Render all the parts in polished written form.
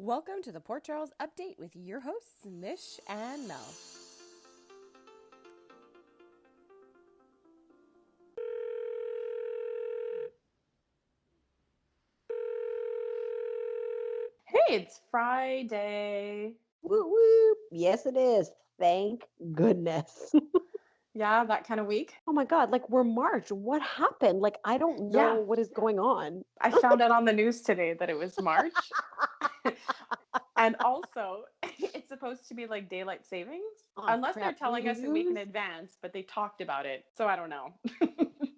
Welcome to the Port Charles Update with your hosts, Mish and Mel. Hey, it's Friday. Woo woo. Yes, it is. Thank goodness. Yeah, that kind of week. Oh my God, like we're March. What happened? Like, I don't know Yeah, what is going on. I found out on the news today that it was March. And also, it's supposed to be like daylight savings, Oh unless they're crap. We telling us a week in lose. advance, but they talked about it. So I don't know.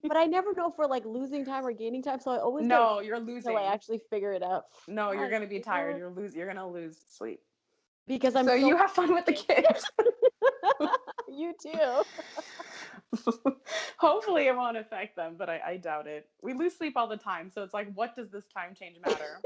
But I never know if we're like losing time or gaining time. So I always get No, you're upset until I losing. actually figure it out. No, you're going to be tired. Fire. You're going to lose sleep. Because I'm So so you have fun with the kids. you too. Hopefully it won't affect them, but I doubt it. We lose sleep all the time. So it's like, what does this time change matter?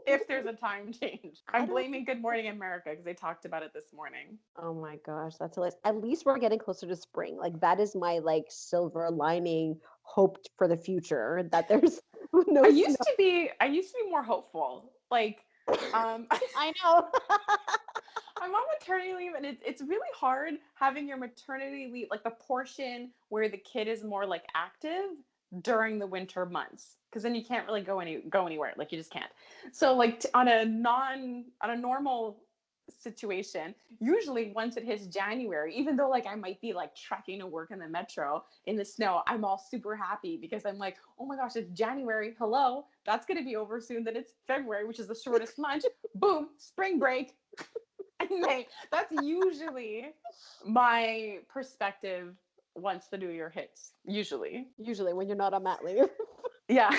If there's a time change. I I'm don't blaming Good Morning America because they talked about it this morning. Oh my gosh, that's hilarious. At least we're getting closer to spring. Like that is my like silver lining hoped for the future that there's I no snow. used to be I used to be more hopeful. Like I know. I'm on maternity leave, and it's really hard having your maternity leave, like the portion where the kid is more like active during the winter months, because then you can't really go anywhere, like you just can't. So like on a normal situation, usually once it hits January, even though like I might be like trekking to work in the metro in the snow, I'm all super happy because I'm like, oh my gosh, it's January. Hello, that's gonna be over soon. Then it's February, which is the shortest month. Boom, spring break. May. That's usually my perspective once the new year hits. Usually. Usually when you're not on mat leave. Yeah.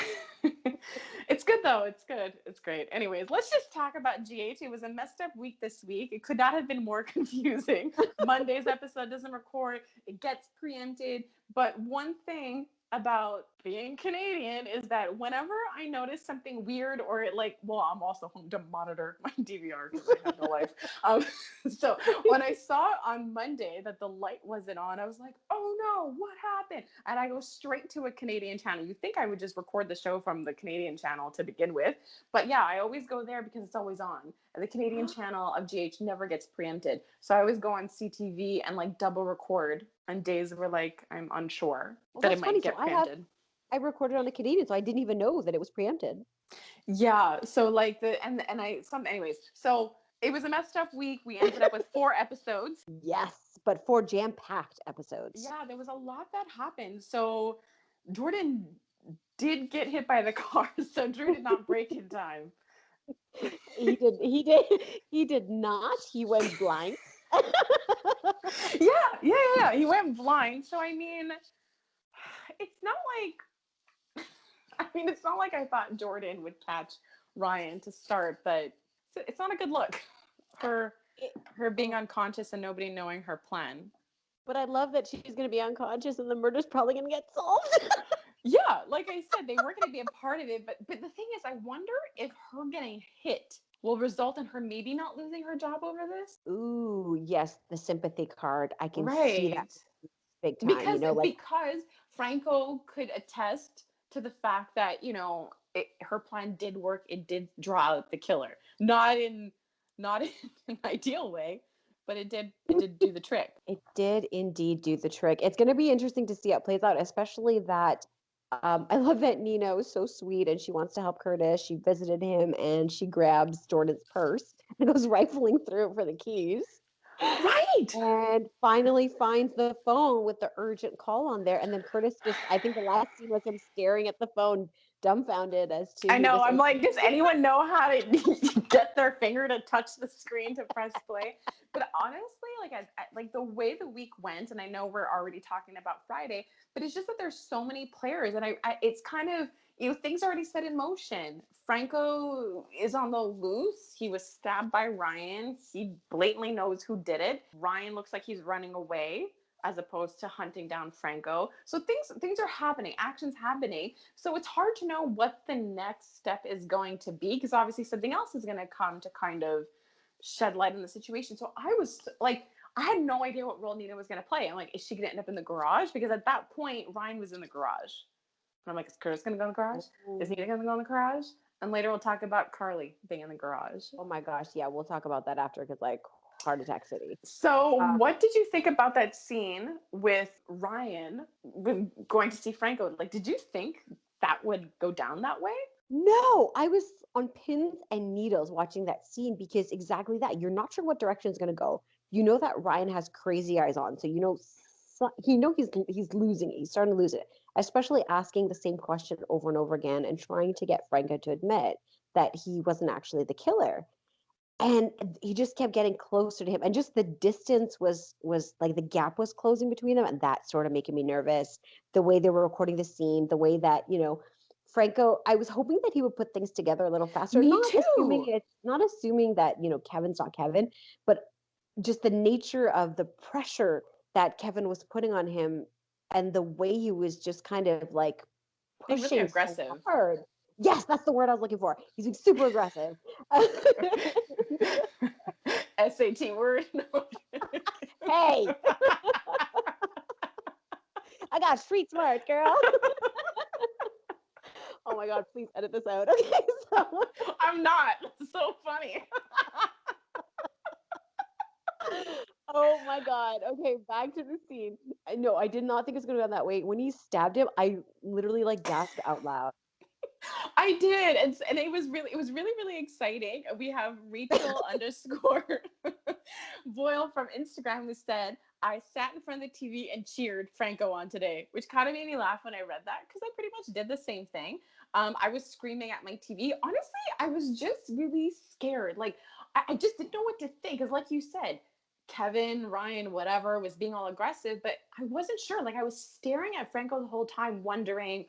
It's good though. It's good. It's great. Anyways, let's just talk about GH. It was a messed up week this week. It could not have been more confusing. Monday's episode doesn't record, it gets preempted. But one thing about being Canadian is that whenever I notice something weird or it like, well, I'm also home to monitor my DVR because I have no life. So when I saw on Monday that the light wasn't on, I was like, oh no, what happened? And I go straight to a Canadian channel. You think I would just record the show from the Canadian channel to begin with. But yeah, I always go there because it's always on. And the Canadian channel of GH never gets preempted. So I always go on CTV and like double record on days where like I'm unsure Well, that it that's might funny. So get preempted. I recorded on a Canadian, so I didn't even know that it was preempted. Yeah. So like anyways, so it was a messed up week. We ended up with 4 episodes. Yes, but 4 jam-packed episodes. Yeah, there was a lot that happened. So Jordan did get hit by the car, so Drew did not break in time. He did not. He went blind. Yeah. He went blind. So I mean, it's not like it's not like I thought Jordan would catch Ryan to start, but it's not a good look for her being unconscious and nobody knowing her plan. But I love that she's going to be unconscious and the murder's probably going to get solved. Yeah, like I said, they weren't going to be a part of it. But the thing is, I wonder if her getting hit will result in her maybe not losing her job over this. Ooh, yes, the sympathy card. I can see that Right. big time. Because Like because Franco could attest to the fact that her plan did work. It did draw out the killer, not in an ideal way, but it did do the trick. it did indeed do the trick. It's going to be interesting to see how it plays out, especially that I love that Nina was so sweet and she wants to help Curtis. She visited him and she grabs Jordan's purse and goes rifling through it for the keys. Right. And finally finds the phone with the urgent call on there. And then Curtis just, I think the last scene was him staring at the phone, dumbfounded as to I who know. this I'm like, does information is. anyone know how to get their finger to touch the screen to press play? But honestly, like the way the week went, and I know we're already talking about Friday, but it's just that there's so many players, and it's kind of things already set in motion. Franco is on the loose. He was stabbed by Ryan. He blatantly knows who did it. Ryan looks like he's running away as opposed to hunting down Franco. So things are happening, action's happening. So it's hard to know what the next step is going to be because obviously something else is going to come to kind of shed light on the situation. So I was like, I had no idea what role Nina was going to play. I'm like, is she going to end up in the garage? Because at that point, Ryan was in the garage. And I'm like, is Curtis going to go in the garage? Is Nina going to go in the garage? And later we'll talk about Carly being in the garage. Oh my gosh, yeah, we'll talk about that after because like heart attack city. So, what did you think about that scene with Ryan going to see Franco? Like, did you think that would go down that way? No, I was on pins and needles watching that scene because exactly that. You're not sure what direction it's going to go. You know that Ryan has crazy eyes on, so you know he's losing it. He's starting to lose it, especially asking the same question over and over again and trying to get Franco to admit that he wasn't actually the killer. And he just kept getting closer to him, and just the distance was like the gap was closing between them, and that sort of making me nervous. The way they were recording the scene, the way that Franco, I was hoping that he would put things together a little faster, Me too. not assuming that Kevin's not Kevin, but just the nature of the pressure that Kevin was putting on him, and the way he was just kind of like Being really pushing so aggressive. hard. Yes, that's the word I was looking for. He's being super aggressive. SAT word. Hey, I got street smarts, girl. Oh my god, please edit this out. Okay, so I'm not. It's so funny. oh my god. Okay, back to the scene. No, I did not think it was gonna go that way. When he stabbed him, I literally like gasped out loud. I did, and it was really exciting. We have Rachel underscore Boyle from Instagram who said, "I sat in front of the TV and cheered Franco on today," which kind of made me laugh when I read that because I pretty much did the same thing. I was screaming at my TV. Honestly, I was just really scared. Like I just didn't know what to think because, like you said, Kevin, Ryan, whatever, was being all aggressive, but I wasn't sure. Like I was staring at Franco the whole time, wondering,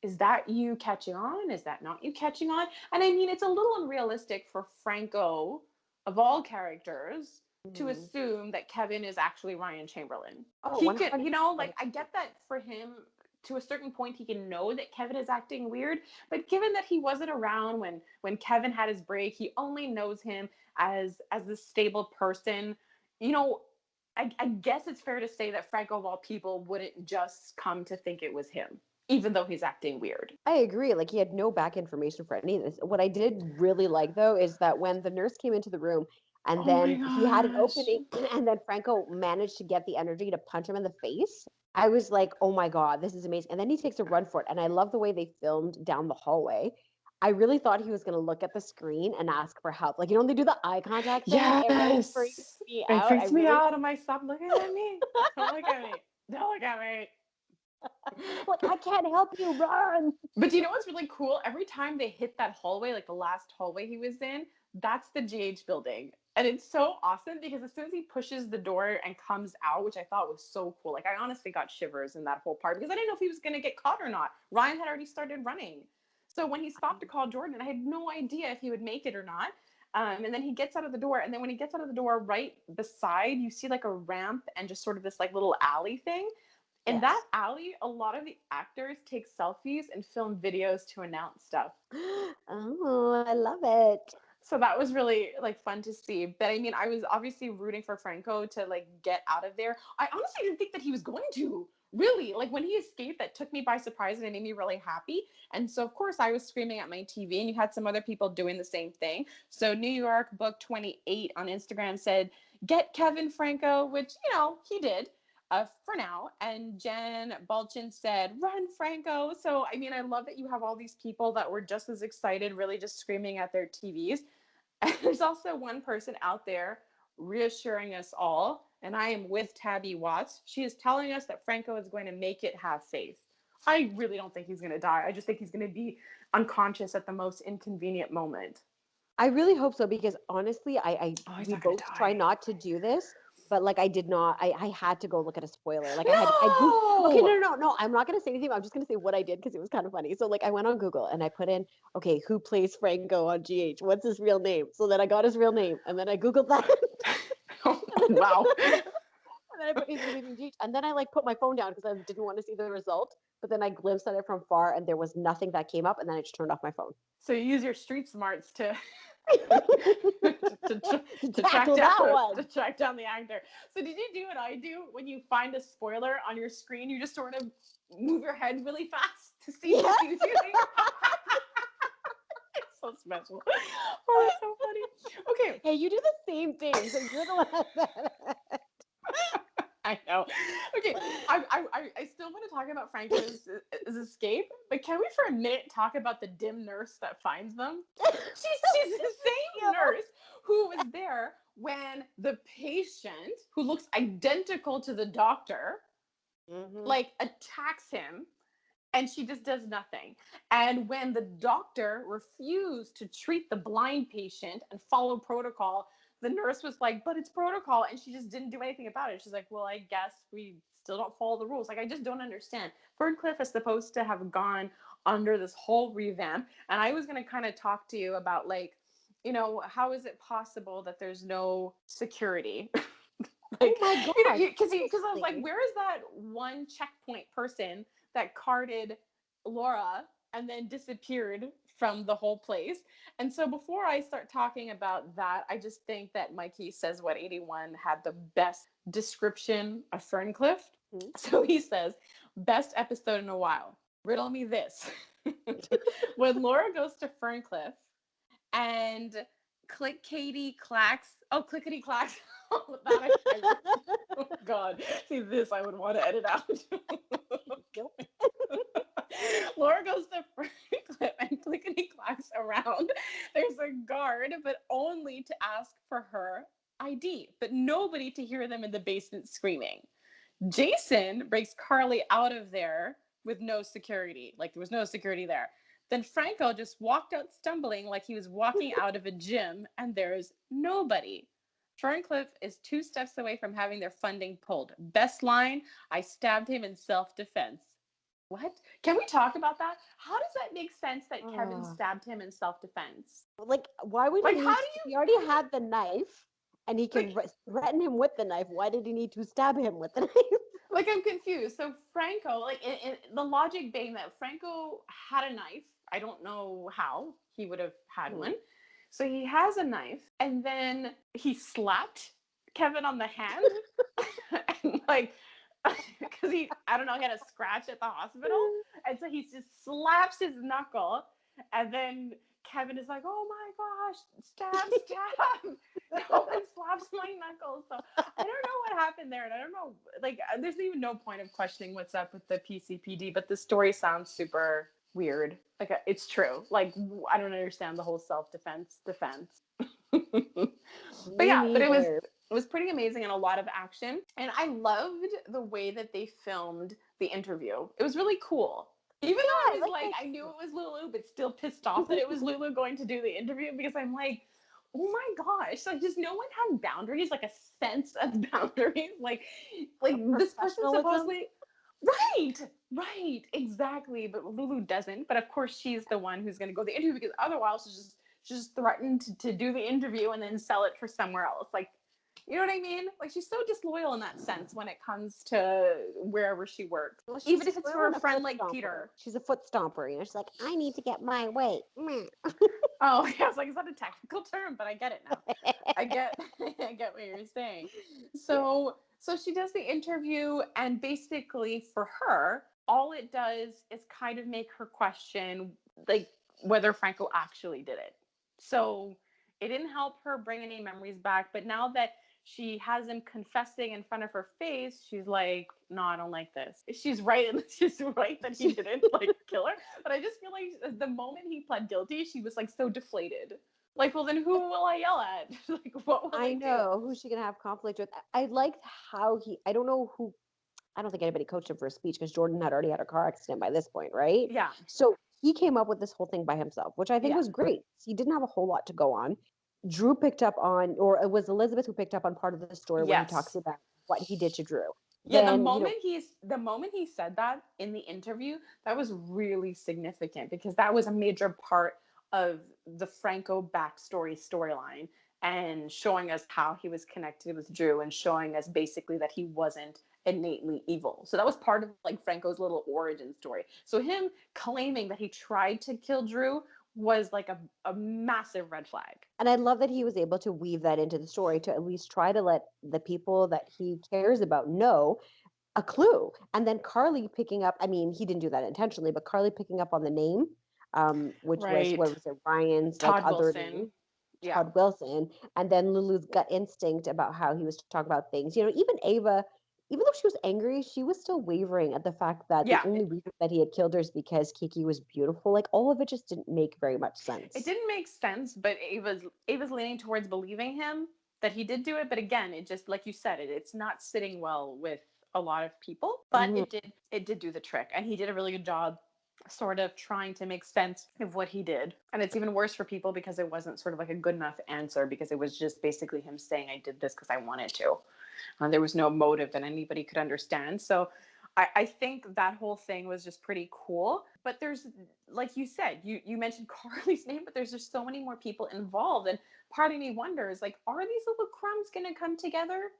is that you catching on? Is that not you catching on? And I mean, it's a little unrealistic for Franco, of all characters, to Mhm. assume that Kevin is actually Ryan Chamberlain. Oh, He could, 100%. like, I get that for him to a certain point he can know that Kevin is acting weird, but given that he wasn't around when Kevin had his break, he only knows him as this stable person. You know, I guess it's fair to say that Franco of all people wouldn't just come to think it was him, even though he's acting weird. I agree. Like he had no back information for any of this. What I did really like though is that when the nurse came into the room and Oh my then he had an gosh. opening and then Franco managed to get the energy to punch him in the face, I was like, oh my God, this is amazing. And then he takes a run for it. And I love the way they filmed down the hallway. I really thought he was going to look at the screen and ask for help. Like, they do the eye contact thing. It really freaked Yes. me It out. I freaks me really, out. I'm like, stop looking at me. Don't look at me. Don't look at me. like, I can't help you, run. But you know what's really cool? Every time they hit that hallway, like the last hallway he was in, that's the GH building. And it's so awesome because as soon as he pushes the door and comes out, which I thought was so cool, like I honestly got shivers in that whole part because I didn't know if he was going to get caught or not. Ryan had already started running. So when he stopped to call Jordan, I had no idea if he would make it or not. And then he gets out of the door. And then when he gets out of the door, right beside, you see like a ramp and just sort of this like little alley thing. In Yes. that alley, a lot of the actors take selfies and film videos to announce stuff. Oh, I love it. So that was really like fun to see. But I mean, I was obviously rooting for Franco to like get out of there. I honestly didn't think that he was going to. Really, like when he escaped, that took me by surprise and it made me really happy. And so, of course, I was screaming at my TV, and you had some other people doing the same thing. So, New York Book 28 on Instagram said, "Get Kevin Franco," which, he did for now. And Jen Balchin said, "Run, Franco." So, I mean, I love that you have all these people that were just as excited, really just screaming at their TVs. And there's also one person out there reassuring us all, and I am with Tabby Watts. She is telling us that Franco is going to make it, have faith. I really don't think he's going to die. I just think he's going to be unconscious at the most inconvenient moment. I really hope so because honestly, Oh, he's we not going to both try die. not to do this, but like I did not. I had to go look at a spoiler. Like I Googled. Okay, No! no. I'm not gonna say anything. I'm just gonna say what I did because it was kind of funny. So like I went on Google and I put in, okay, who plays Franco on GH? What's his real name? So then I got his real name, and then I Googled that, Wow. and then I put he's gonna be in GH, and then I like put my phone down because I didn't want to see the result. But then I glimpsed at it from far, and there was nothing that came up, and then I just turned off my phone. So you use your street smarts to to, To to track tackle down that one. to track down the actor. So did you do what I do when you find a spoiler on your screen? You just sort of move your head really fast to see Yeah. who sees you. So special. Oh, it's so funny. Okay, Hey, you do the same thing, so you're the one that. I know. Okay, I still want to talk about Franco's his escape, but can we for a minute talk about the dim nurse that finds them? She's the same nurse who was there when the patient, who looks identical to the doctor, Mhm. like attacks him, and she just does nothing. And when the doctor refused to treat the blind patient and follow protocol, the nurse was like, but it's protocol. And she just didn't do anything about it. She's like, well, I guess we still don't follow the rules. Like, I just don't understand. Ferncliff is supposed to have gone under this whole revamp. And I was going to kind of talk to you about, like, how is it possible that there's no security? Oh Like, my gosh, because I was like, seriously. where is that one checkpoint person that carded Laura and then disappeared from the whole place? And so before I start talking about that, I just think that Mikey Says What 81 had the best description of Ferncliff. Mhm. So he says, best episode in a while. Riddle me this. When Laura goes to Ferncliff and Katie clacks. Oh, clickety clacks. Oh, oh God. See, this I would want to edit out. Laura goes to Franklin and clickety clacks around. There's a guard, but only to ask for her ID, but nobody to hear them in the basement screaming. Jason breaks Carly out of there with no security. Like there was no security there. Then Franco just walked out stumbling like he was walking out of a gym, and there's nobody. Ferncliff is 2 steps away from having their funding pulled. Best line, I stabbed him in self-defense. What? Can we talk about that? How does that make sense that Kevin Ah. stabbed him in self-defense? Like, why would he Like, need how to? do If you, he already had the knife, and he can like, threaten him with the knife. Why did he need to stab him with the knife? like I'm confused. So Franco, like in the logic being that Franco had a knife. I don't know how he would have had Hmm. one. So he has a knife, and then he slapped Kevin on the hand, and like, because I don't know, he had a scratch at the hospital, and so he just slaps his knuckle, and then Kevin is like, "Oh my gosh, stab, stab!" No one slaps my knuckles. So I don't know what happened there, and I don't know. Like, there's even no point of questioning what's up with the PCPD, but the story sounds super weird. Like, it's true. Like, I don't understand the whole self-defense defense. But Me yeah, but neither. it was pretty amazing and a lot of action. And I loved the way that they filmed the interview. It was really cool. Even though Yeah, I I was like like, I knew it was Lulu, but still pissed off that it was Lulu going to do the interview, because I'm like, oh my gosh, like, does no one have boundaries, like a sense of boundaries? Like this person Professionalism. supposedly, right, right, exactly. But Lulu doesn't. But of course, she's the one who's going to go the interview, because otherwise, she's just threatened to do the interview and then sell it for somewhere else. Like, you know what I mean? Like, she's so disloyal in that sense when it comes to wherever she works, Well, she's even a if it's for squirrel a and a friend foot like stomper. Peter. She's a foot stomper. She's like, I need to get my way. Meh. Oh, yeah, I was like, is that a technical term? But I get it now. I get I get what you're saying. So she does the interview, and basically for her, all it does is kind of make her question, like, whether Franco actually did it. So it didn't help her bring any memories back, but now that she has him confessing in front of her face, she's like, no, I don't like this. She's right, and she's right that he didn't like kill her. But I just feel like the moment he pled guilty, she was like so deflated. Like, well, then who will I yell at? Like, what will I I do? know who she can have conflict with. I liked how I don't know who, I don't think anybody coached him for a speech because Jordan had already had a car accident by this point, right? Yeah, So he came up with this whole thing by himself, which I think yeah, was great. He didn't have a whole lot to go on. Drew picked up on, or it was Elizabeth who picked up on part of the story where he talks yes. about what he did to Drew. Yeah, Then, the moment he said that in the interview, that was really significant, because that was a major part of the Franco backstory storyline, and showing us how he was connected with Drew, and showing us basically that he wasn't innately evil. So that was part of like Franco's little origin story. So him claiming that he tried to kill Drew was like a massive red flag. and I love that he was able to weave that into the story to at least try to let the people that he cares about know a clue. And then Carly picking up, I mean, he didn't do that intentionally, but Carly picking up on the name. which was, Right. what was it, Ryan's like Todd other Wilson. name, Yeah. Todd Wilson, and then Lulu's gut instinct about how he was talking about things. You know, even Ava, even though she was angry, she was still wavering at the fact that the Yeah. only reason that he had killed her is because Kiki was beautiful. Like all of it just didn't make very much It sense. didn't make sense, but Ava's leaning towards believing him that he did do it. But again, it just like you said, it's not sitting well with a lot of people. But Mhm. it did do the trick, and he did a really good job sort of trying to make sense of what he did. And it's even worse for people because it wasn't sort of like a good enough answer, because it was just basically him saying, I did this because I wanted to. There was no motive that anybody could understand. So I think that whole thing was just pretty cool. But there's, like you said, you mentioned Carly's name, but there's just so many more people involved. And part of me wonders, like, are these little crumbs going to come together?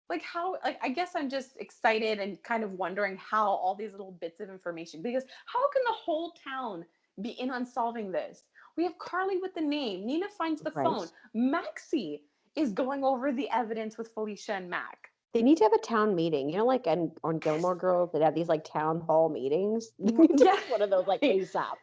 Like how, like, I guess I'm just excited and kind of wondering how all these little bits of information, because how can the whole town be in on solving this? We have Carly with the name, Nina finds the Right. phone, Maxie is going over the evidence with Felicia and Mac. They need to have a town meeting. You know, like on Gilmore Girls, they have these like town hall meetings. They need to Yeah, have one of those like right. ASAP.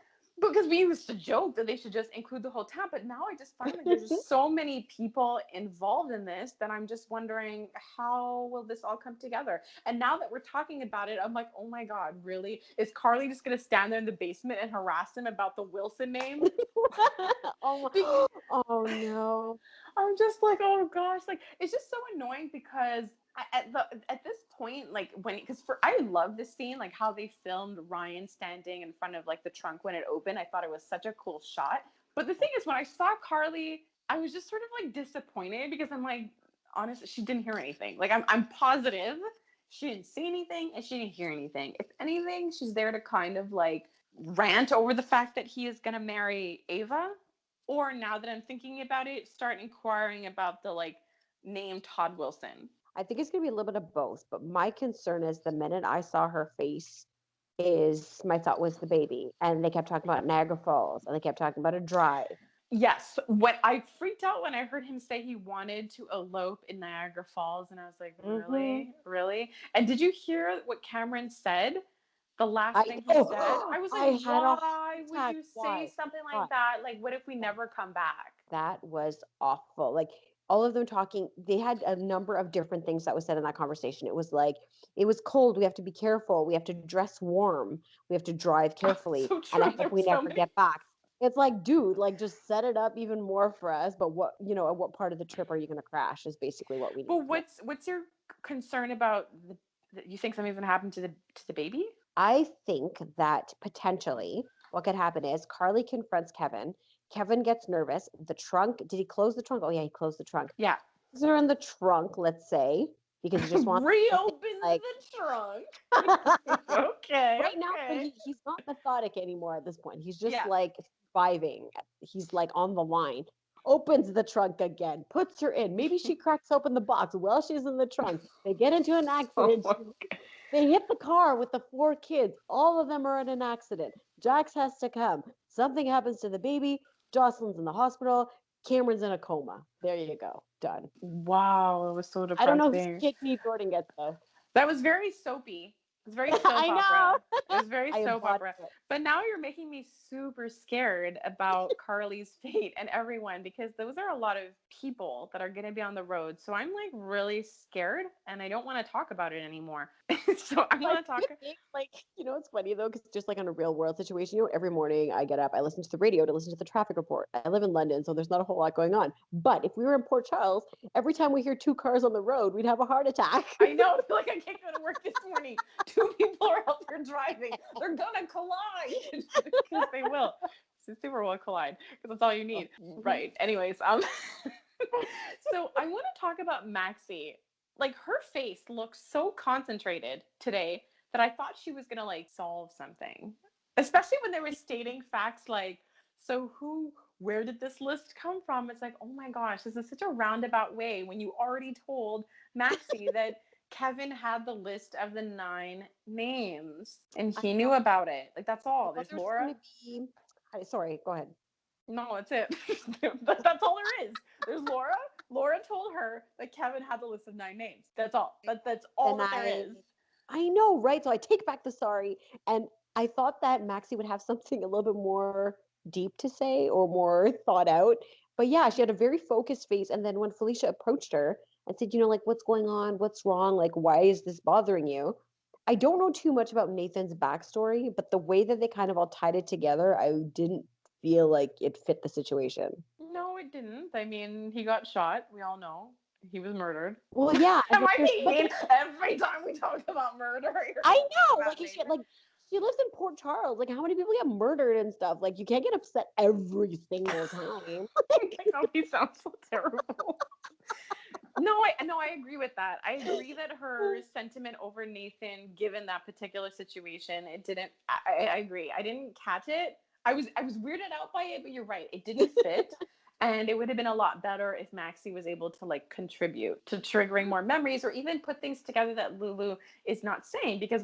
Because we used to joke that they should just include the whole town, but now I just find like there's just so many people involved in this that I'm just wondering, how will this all come together? And now that we're talking about it, I'm like, oh my god, really? Is Carly just gonna stand there in the basement and harass him about the Wilson name? Oh, Because oh no. I'm just like, oh gosh, like it's just so annoying because at this point, like when, because for I love this scene, like how they filmed Ryan standing in front of like the trunk when it opened. I thought it was such a cool shot. But the thing is, when I saw Carly, I was just sort of like disappointed because I'm like, honestly, she didn't hear anything. Like I'm positive she didn't see anything and she didn't hear anything. If anything, she's there to kind of like rant over the fact that he is gonna marry Ava, or now that I'm thinking about it, start inquiring about the like name Todd Wilson. I think it's gonna be a little bit of both, but my concern is the minute I saw her face is my thought was the baby. And they kept talking about Niagara Falls and they kept talking about a drive. Yes, what I freaked out when I heard him say he wanted to elope in Niagara Falls, and I was like, Hmm. really, really? And did you hear what Cameron said? The last I thing he said, oh I was like, I had a heart why would attack. you say Why? something Why? like that? Like, what if we never come back? That was awful. Like all of them talking, they had a number of different things that was said in that conversation. It was like, it was cold. We have to be careful. We have to dress warm. We have to drive carefully. So And I true. There hope were we so never many. get back. It's like, dude, like just set it up even more for us. But what, you know, at what part of the trip are you going to crash is basically what we need But to know. what's your concern about the? You think something's gonna happen to the baby? I think that potentially what could happen is Carly confronts Kevin. Kevin gets nervous. The trunk, did he close the trunk? Oh, yeah, he closed the trunk. Yeah. They're in the trunk, let's say, because he just wants something Reopens like the trunk. Okay, right now, but okay. he's not methodic anymore at this point. He's just Yeah. like surviving. He's like on the line. Opens the trunk again, puts her in. Maybe she cracks open the box while she's in the trunk. They get into an accident. Oh, They hit the car with the four kids. All of them are in an accident. Jax has to come. Something happens to the baby. Jocelyn's in the hospital. Cameron's in a coma. There you go. Done. wow, it was so I don't know who depressing. Kate Jordan gets though. That was very soapy. It was very soap I opera. know. It was very I soap embody opera. it. But now you're making me super scared about Carly's fate and everyone, because those are a lot of people that are going to be on the road. So I'm like really scared and I don't want to talk about it anymore. So I Like, want to talk. you think, like, you know, it's funny though, because just like on a real world situation, you know, every morning I get up, I listen to the radio to listen to the traffic report. I live in London, so there's not a whole lot going on. But if we were in Port Charles, every time we hear two cars on the road, we'd have a heart attack. I know, I feel like I can't go to work this morning. Two people are out there driving. They're gonna collide because they will. So super will collide because that's all you need. Mhm. Right. Anyways, so I want to talk about Maxie. Like her face looks so concentrated today that I thought she was gonna like solve something. Especially when they were stating facts like, so who, where did this list come from? It's like, oh my gosh, this is such a roundabout way when you already told Maxie that Kevin had the list of the 9 names and I he know. knew about it. Like, that's I all. thought There's there was going Laura. to be. Sorry, go ahead. No, that's it. That's all there is. There's Laura. Laura told her that Kevin had the list of 9 names. That's all. That's all Then that there is. I know, right? So I take back the sorry, and I thought that Maxie would have something a little bit more deep to say or more thought out. But yeah, she had a very focused face. And then when Felicia approached her and said, like, what's going on? What's wrong? Like, why is this bothering you? I don't know too much about Nathan's backstory, but the way that they kind of all tied it together, I didn't feel like it fit the situation. No, it didn't. I mean, he got shot. We all know he was murdered. Well, yeah, Am but I there's being but mean? there's Every time we talk about murder, you're I talking know, about like she Nathan. like she lives in Port Charles. Like, how many people get murdered and stuff? Like, you can't get upset every single time. My God, he sounds so terrible. No, I agree with that. I agree that her sentiment over Nathan, given that particular situation, it didn't. I agree. I didn't catch it. I was weirded out by it, but you're right. It didn't fit, and it would have been a lot better if Maxie was able to like contribute to triggering more memories, or even put things together that Lulu is not saying. Because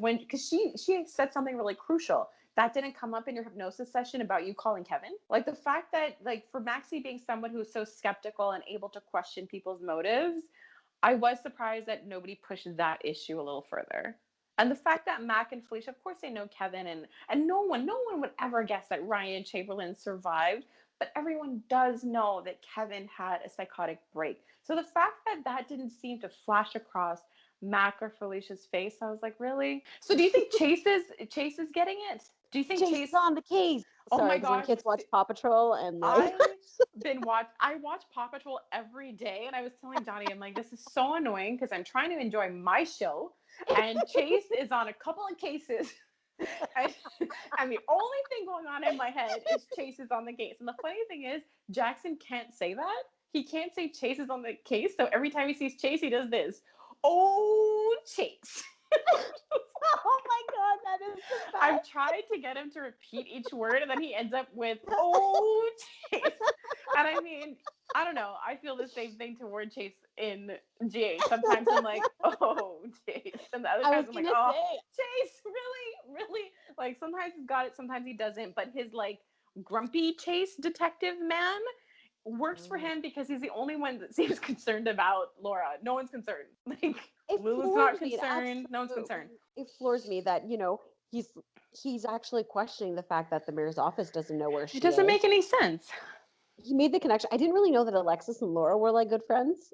she said something really crucial that didn't come up in your hypnosis session about you calling Kevin. Like the fact that, like, for Maxie being someone who's so skeptical and able to question people's motives, I was surprised that nobody pushed that issue a little further. And the fact that Mac and Felicia, of course, they know Kevin, and no one would ever guess that Ryan Chamberlain survived, but everyone does know that Kevin had a psychotic break. So the fact that that didn't seem to flash across Mac or Felicia's face, I was like, really? So do you think Chase is getting it? Do you think Chase is Chase? on the case. Oh Sorry, my because when gosh! kids watch Paw Patrol and like I watch Paw Patrol every day, and I was telling Johnny, I'm like, this is so annoying because I'm trying to enjoy my show, and Chase is on a couple of cases, and, and the only thing going on in my head is Chase is on the case. And the funny thing is, Jackson can't say that. He can't say Chase is on the case, so every time he sees Chase, he does this. Oh, Chase. oh my god, that is the I've best. tried to get him to repeat each word, and then he ends up with "oh Chase," and I mean, I don't know. I feel the same thing toward Chase in GH. Sometimes I'm like, "oh Chase," and the other I times was I'm like, gonna "oh say Chase, really, really." Like sometimes he's got it, sometimes he doesn't. But his like grumpy Chase detective man works for him because he's the only one that seems concerned about Laura. No one's concerned. Like it Lulu's not floors me. It concerned. No one's concerned. absolutely it floors me that, he's he's actually questioning the fact that the mayor's office doesn't know where It she doesn't is. make any sense. He made the connection. I didn't really know that Alexis and Laura were like good friends.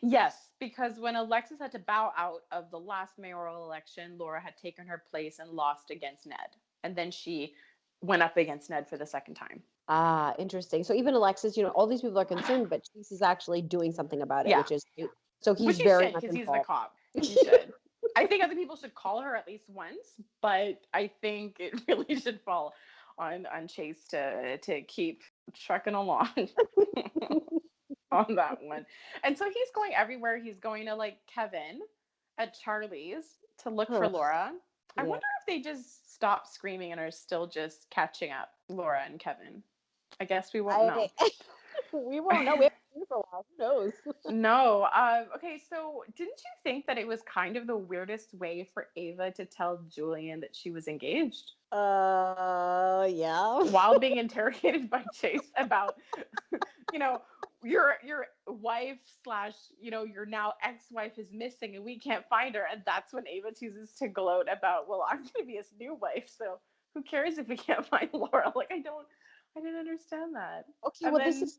Yes, because when Alexis had to bow out of the last mayoral election, Laura had taken her place and lost against Ned. And then she went up against Ned for the second time. Ah, interesting. So even Alexis, all these people are concerned, but Chase is actually doing something about it, Yeah, which is so which he's he very should much because he's the involved. cop. He should. I think other people should call her at least once, but I think it really should fall on Chase to keep trucking along on that one. And so he's going everywhere. He's going to like Kevin at Charlie's to look for Ugh, Laura. I yeah. wonder if they just stopped screaming and are still just catching up, Laura and Kevin. I guess we won't I know. we won't know. We haven't seen it for a while. Who knows? No. Okay, so didn't you think that it was kind of the weirdest way for Ava to tell Julian that she was engaged Yeah. while being interrogated by Chase about, you know, your wife slash, your now ex-wife is missing and we can't find her, and that's when Ava chooses to gloat about, well, I'm gonna be his new wife, so who cares if we can't find Laura? Like I didn't understand that. Okay, And well, this then is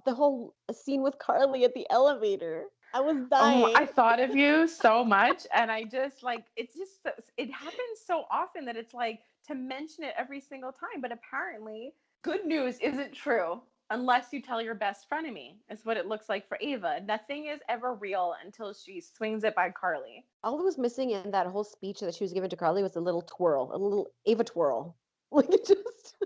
the whole scene with Carly at the elevator. I was oh, I dying. thought of you so much, and I just like it's just it happens so often that it's like to mention it every single time. But apparently, good news isn't true unless you tell your best frenemy. Is what it looks like for Ava. Nothing is ever real until she swings it by Carly. All that was missing in that whole speech that she was giving to Carly was a little twirl, a little Ava twirl. Like, just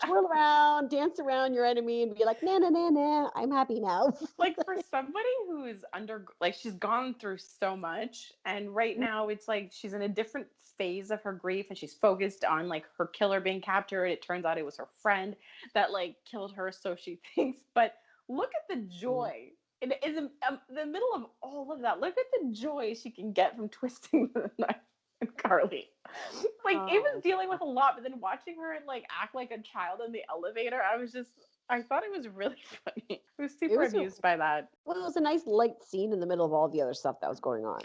twirl around, dance around your enemy, and be like, nah, nah, nah, nah, I'm happy now. Like for somebody who is under like she's gone through so much, and right now it's like she's in a different phase of her grief, and she's focused on like her killer being captured. It turns out it was her friend that like killed her, so she thinks. But look at the joy in the middle of all of that. Look at the joy she can get from twisting the knife and Carly. Like Ava's Oh. dealing with a lot, but then watching her like act like a child in the elevator, I thought it was really funny. I was It super was a amused by that. well, it was a nice light scene in the middle of all the other stuff that was going on.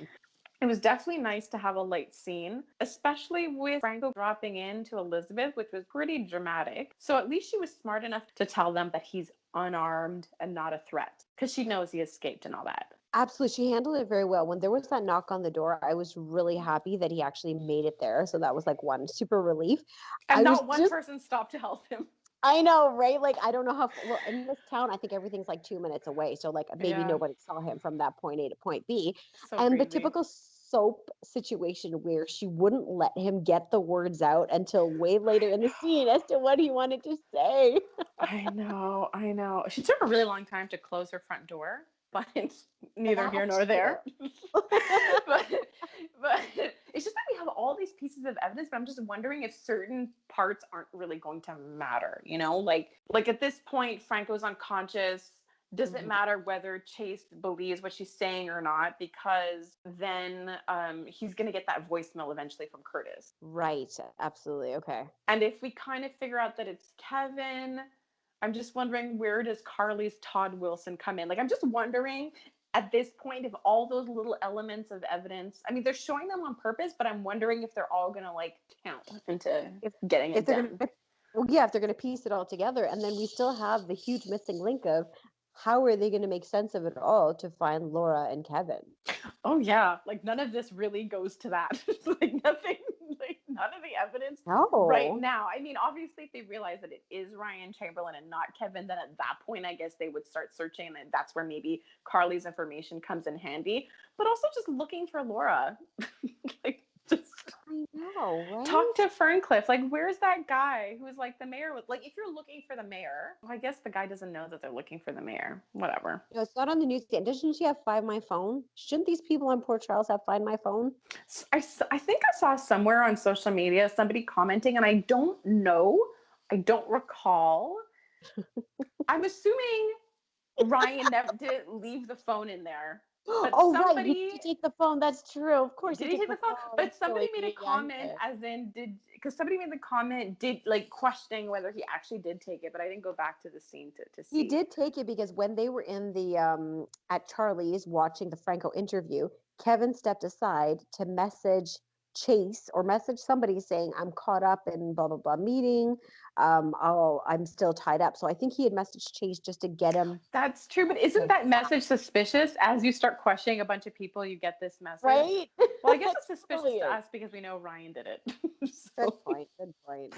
It was definitely nice to have a light scene, especially with Franco dropping in to Elizabeth, which was pretty dramatic. So at least she was smart enough to tell them that he's unarmed and not a threat because she knows he escaped and all that. Absolutely. She handled it very well. When there was that knock on the door, I was really happy that he actually made it there. So that was like one super relief. And I was not one just, person stopped to help him. I know, right? Like, I don't know how, well, in this town, I think everything's like 2 minutes away. So, like, maybe Yeah, nobody saw him from that point A to point B. so And the crazy. typical soap situation where she wouldn't let him get the words out until way later in the scene as to what he wanted to say. I know, I know. She took a really long time to close her front door, but neither here That nor there. too. but but it's just that we have all these pieces of evidence, but I'm just wondering if certain parts aren't really going to matter, you know? Like at this point, Franco's unconscious. Does it Mhm. matter whether Chase believes what she's saying or not? Because then he's going to get that voicemail eventually from Curtis. Right. Absolutely. Okay. And if we kind of figure out that it's Kevin, I'm just wondering, where does Carly's Todd Wilson come in? Like, I'm just wondering at this point if all those little elements of evidence, I mean, they're showing them on purpose, but I'm wondering if they're all going to like count into If getting if it they're gonna, done. well, yeah, if they're gonna piece it all together, and then we still have the huge missing link of how are they gonna make sense of it all to find Laura and Kevin? Oh, yeah. Like, none of this really goes to that. Like, nothing, like, none of the evidence right No. now. I mean, obviously, if they realize that it is Ryan Chamberlain and not Kevin, then at that point, I guess they would start searching, and that's where maybe Carly's information comes in handy. But also just looking for Laura. Like, just I know, talk right? to Ferncliff. Like, where's that guy who's like the mayor? Like, if you're looking for the mayor, well, I guess the guy doesn't know that they're looking for the mayor. Whatever. No, it's not on the news yet. Doesn't she have Find My Phone? Shouldn't these people on Port Charles have Find My Phone? I think I saw somewhere on social media somebody commenting, and I don't know, I don't recall. I'm assuming Ryan never didn't leave the phone in there, but Oh, right. He somebody did take the phone. That's true. Of course, he did he took take the the phone? phone. But That's somebody silly made a me. Yeah, he comment, did. as in, did because somebody made the comment, did like questioning whether he actually did take it, but I didn't go back to the scene to He see. did take it because when they were in the at Charlie's watching the Franco interview, Kevin stepped aside to message Chase or message somebody saying, "I'm caught up in blah blah blah meeting. I'm still tied up." So I think he had messaged Chase just to get him That's true, but isn't to, that message suspicious? As you start questioning a bunch of people, you get this message. right. Well, I guess It it's suspicious totally to is. us because we know Ryan did it. Good So, point. Good point.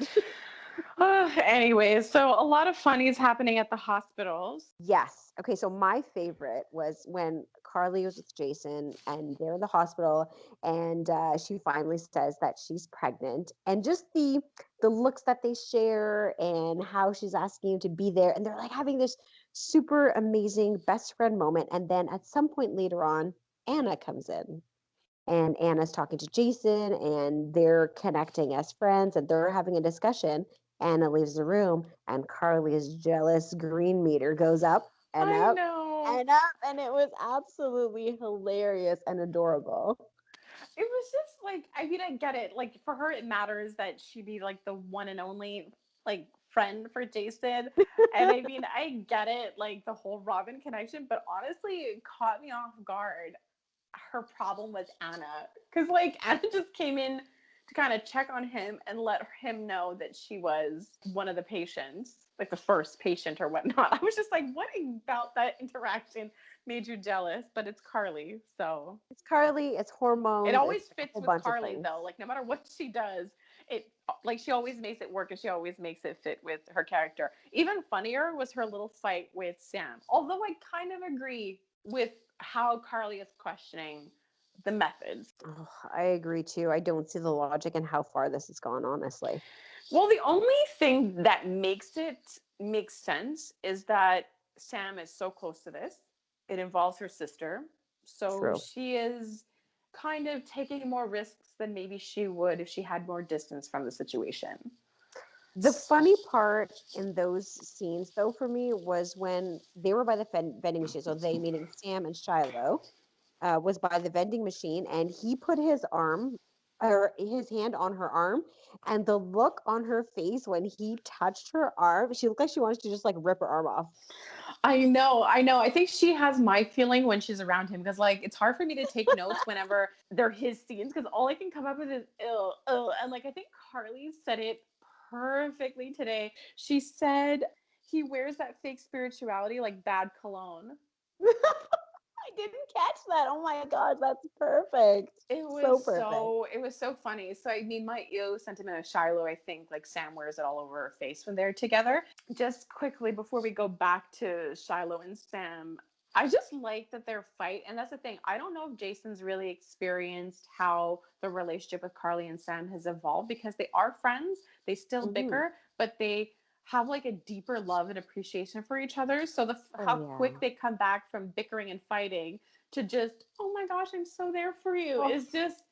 anyways, so a lot of funnies happening at the hospitals. Yes. Okay. So my favorite was when Carly was with Jason and they're in the hospital, and she finally says that she's pregnant, and just the looks that they share and how she's asking him to be there, and they're like having this super amazing best friend moment. And then at some point later on, Anna comes in. And Anna's talking to Jason, and they're connecting as friends, and they're having a discussion. Anna leaves the room, and Carly's jealous green meter goes up and I up know. and up, and it was absolutely hilarious and adorable. It was just like, I mean, I get it. Like, for her, it matters that she be like the one and only like friend for Jason. And I mean, I get it, like the whole Robin connection, but honestly, it caught me off guard. Her problem was Anna. Because, like, Anna just came in to kind of check on him and let him know that she was one of the patients, like the first patient or whatnot. I was just like, what about that interaction made you jealous? But it's Carly, so It's Carly, it's it hormones, always it's a fits whole with bunch of Carly things. though. Like no matter what she does, it like she always makes it work and she always makes it fit with her character. Even funnier was her little fight with Sam. Although I kind of agree with how Carly is questioning the methods. Oh, I agree too. I don't see the logic in how far this has gone, honestly. Well, the only thing that makes it make sense is that Sam is so close to this. It involves her sister. So True. she is kind of taking more risks than maybe she would if she had more distance from the situation. The funny part in those scenes, though, for me was when they were by the vending machine. So they, meaning Sam and Shiloh, was by the vending machine, and he put his arm or his hand on her arm, and the look on her face when he touched her arm, she looked like she wanted to just like rip her arm off. I know, I know. I think she has my feeling when she's around him because, like, it's hard for me to take notes whenever they're his scenes because all I can come up with is ill, ill. And, like, I think Carly said it perfectly today. She said he wears that fake spirituality like bad cologne. I didn't catch that. Oh my gosh, that's perfect. So perfect. It was so funny. So I mean my ew sentiment of Shiloh, I think like Sam wears it all over her face when they're together. Just quickly before we go back to Shiloh and Sam, I just like that their fight, and that's the thing. I don't know if Jason's really experienced how the relationship with Carly and Sam has evolved because they are friends, they still Hmm. bicker, but they have like a deeper love and appreciation for each other. So Oh how yeah. quick they come back from bickering and fighting to just, oh my gosh, I'm so there for you. Oh, It's just,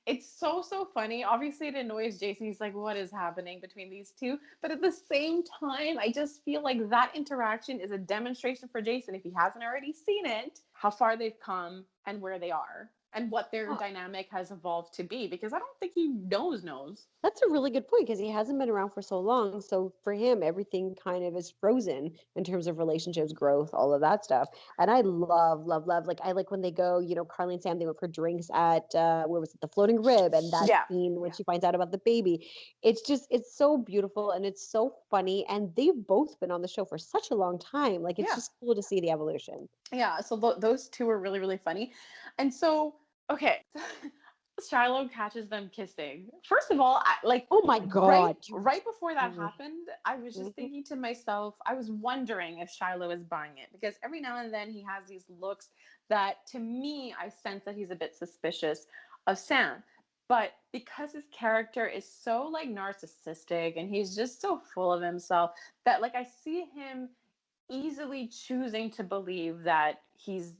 it's so funny. Obviously, it annoys Jason. He's like, what is happening between these two? But at the same time, I just feel like that interaction is a demonstration for Jason, if he hasn't already seen it, how far they've come and where they are and what their oh, dynamic has evolved to be. Because I don't think he knows. that's a really good point because he hasn't been around for so long. So for him, everything kind of is frozen in terms of relationships, growth, all of that stuff. And I love, love, love. Like I like when they go, Carly and Sam, they went for drinks at where was it, the Floating Rib, and that Yeah. scene when she finds out about the baby. It's so beautiful and it's so funny. And they've both been on the show for such a long time. Like it's Yeah. just cool to see the evolution. Yeah, so those two were really, really funny. And so, okay, Shiloh catches them kissing. First of all, like Oh my God. right before that Mhm. happened, I was just Mhm. thinking to myself, I was wondering if Shiloh is buying it because every now and then he has these looks that to me I sense that he's a bit suspicious of Sam. But because his character is so like narcissistic and he's just so full of himself that like I see him easily choosing to believe that he's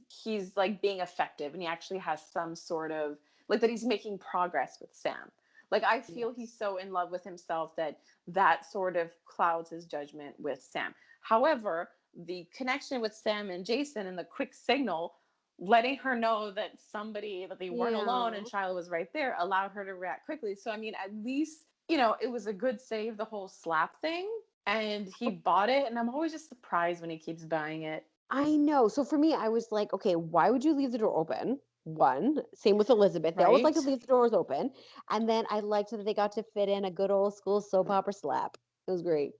like being effective and he actually has some sort of like that he's making progress with Sam. Like I feel he's Yes. so in love with himself that that sort of clouds his judgment with Sam. However, the connection with Sam and Jason and the quick signal letting her know that somebody that they weren't alone and Yeah. Shiloh was right there allowed her to react quickly. So I mean, at least it was a good save, the whole slap thing, and he bought it, and I'm always just surprised when he keeps buying it. I know. So for me, I was like, okay, why would you leave the door open? One, same with Elizabeth. They always like to Right? leave the doors open. And then I liked that they got to fit in a good old school soap opera slap. It was great.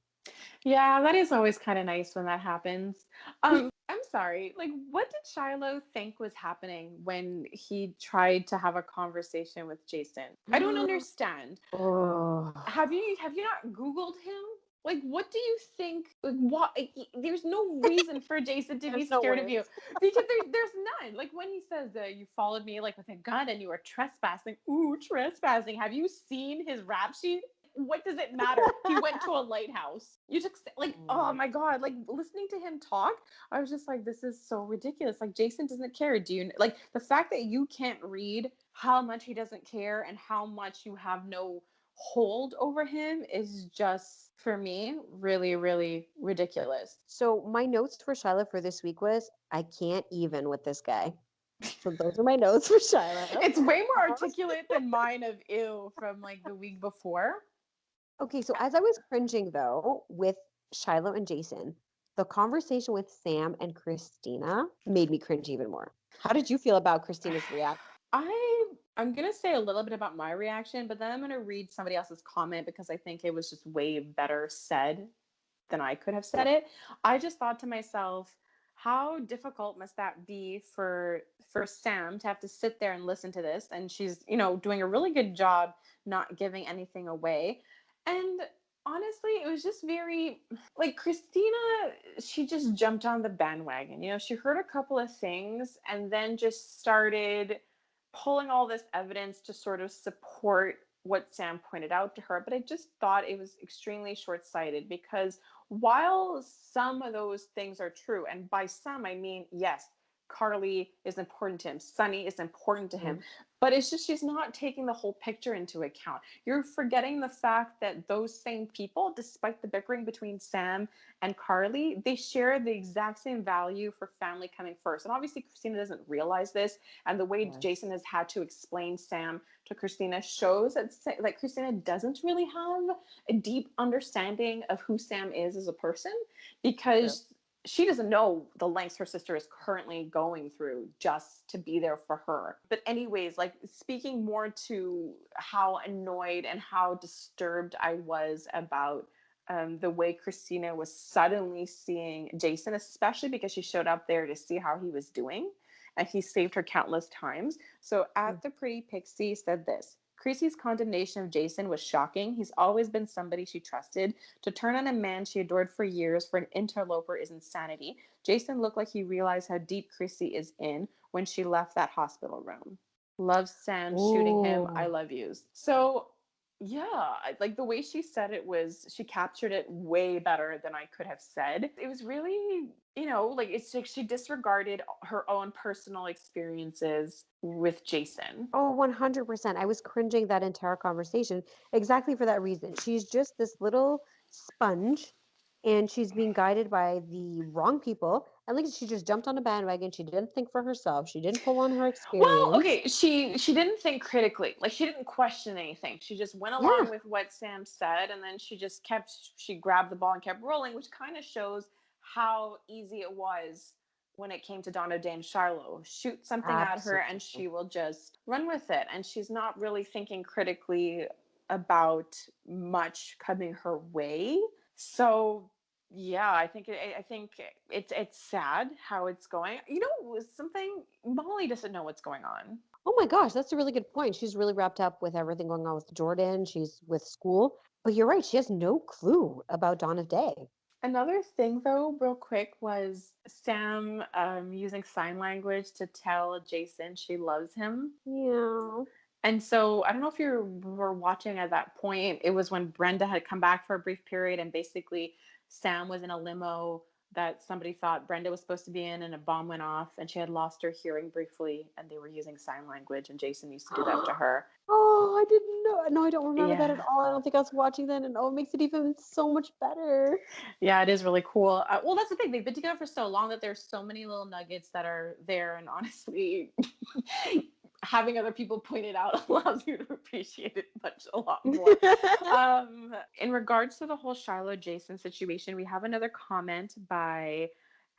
Yeah, that is always kind of nice when that happens. I'm sorry. Like, what did Shiloh think was happening when he tried to have a conversation with Jason? I don't understand. Oh, Have you not Googled him? Like, what do you think? Like, what? There's no reason for Jason to be there's no scared of you words. because there's none. Like when he says that you followed me like with a gun and you were trespassing. Ooh, trespassing. Have you seen his rap sheet? What does it matter? He went to a lighthouse. You took like, oh Mm. my god! Like listening to him talk, I was just like, this is so ridiculous. Like Jason doesn't care. Do you like the fact that you can't read how much he doesn't care and how much you have no hold over him is just for me really really ridiculous. So my notes for Shiloh for this week was I can't even with this guy. So those are my notes for Shiloh. It's way more articulate than mine of ew from like the week before. Okay, so as I was cringing though with Shiloh and Jason, the conversation with Sam and Christina made me cringe even more. How did you feel about Christina's reaction? I'm gonna say a little bit about my reaction, but then I'm gonna read somebody else's comment because I think it was just way better said than I could have said it. I just thought to myself, how difficult must that be for Sam to have to sit there and listen to this? And she's, doing a really good job not giving anything away. And honestly, it was just very like Christina, she just jumped on the bandwagon. She heard a couple of things and then just started pulling all this evidence to sort of support what Sam pointed out to her. But I just thought it was extremely short sighted because while some of those things are true, and by some I mean, yes, Carly is important to him, Sunny is important to him, Mhm. but it's just she's not taking the whole picture into account. You're forgetting the fact that those same people, despite the bickering between Sam and Carly, they share the exact same value for family coming first. And obviously, Christina doesn't realize this. And the way Yes. Jason has had to explain Sam to Christina shows that Christina doesn't really have a deep understanding of who Sam is as a person True. because she doesn't know the lengths her sister is currently going through just to be there for her. But anyways, like speaking more to how annoyed and how disturbed I was about the way Christina was suddenly seeing Jason, especially because she showed up there to see how he was doing and he saved her countless times. So at the Pretty Pixie said this: Creasy's condemnation of Jason was shocking. He's always been somebody she trusted. To turn on a man she adored for years for an interloper is insanity. Jason looked like he realized how deep Chrissy is in when she left that hospital room. Love Sam shooting him. I Oh. love yous. So yeah, like the way she said it was, she captured it way better than I could have said. It was really, like it's like she disregarded her own personal experiences with Jason. Oh, 100%. I was cringing that entire conversation exactly for that reason. She's just this little sponge and she's being guided by the wrong people. And like she just jumped on a bandwagon. She didn't think for herself. She didn't pull on her Well, experience. okay, she didn't think critically. Like she didn't question anything. She just went Yeah, along with what Sam said and then she grabbed the ball and kept rolling, which kind of shows how easy it was when it came to Donna Day and Shiloh. Shoot something at her and absolutely. she will just run with it. And she's not really thinking critically about much coming her way. So yeah, I think it's sad how it's going. Something, Molly doesn't know what's going on. Oh my gosh, that's a really good point. She's really wrapped up with everything going on with Jordan. She's with school. But you're right, she has no clue about Dawn of Day. Another thing, though, real quick, was Sam using sign language to tell Jason she loves him. Yeah. And so I don't know if you were watching at that point. It was when Brenda had come back for a brief period, and basically Sam was in a limo that somebody thought Brenda was supposed to be in, and a bomb went off, and she had lost her hearing briefly, and they were using sign language, and Jason used to do that to her. Oh, I didn't know. No, I don't remember that at Yeah. all. I don't think I was watching that, and oh, it makes it even so much better. Yeah, it is really cool. Well, that's the thing. They've been together for so long that there's so many little nuggets that are there. And honestly, having other people point it out allows you to appreciate it a lot more. In regards to the whole Shiloh Jason situation, we have another comment by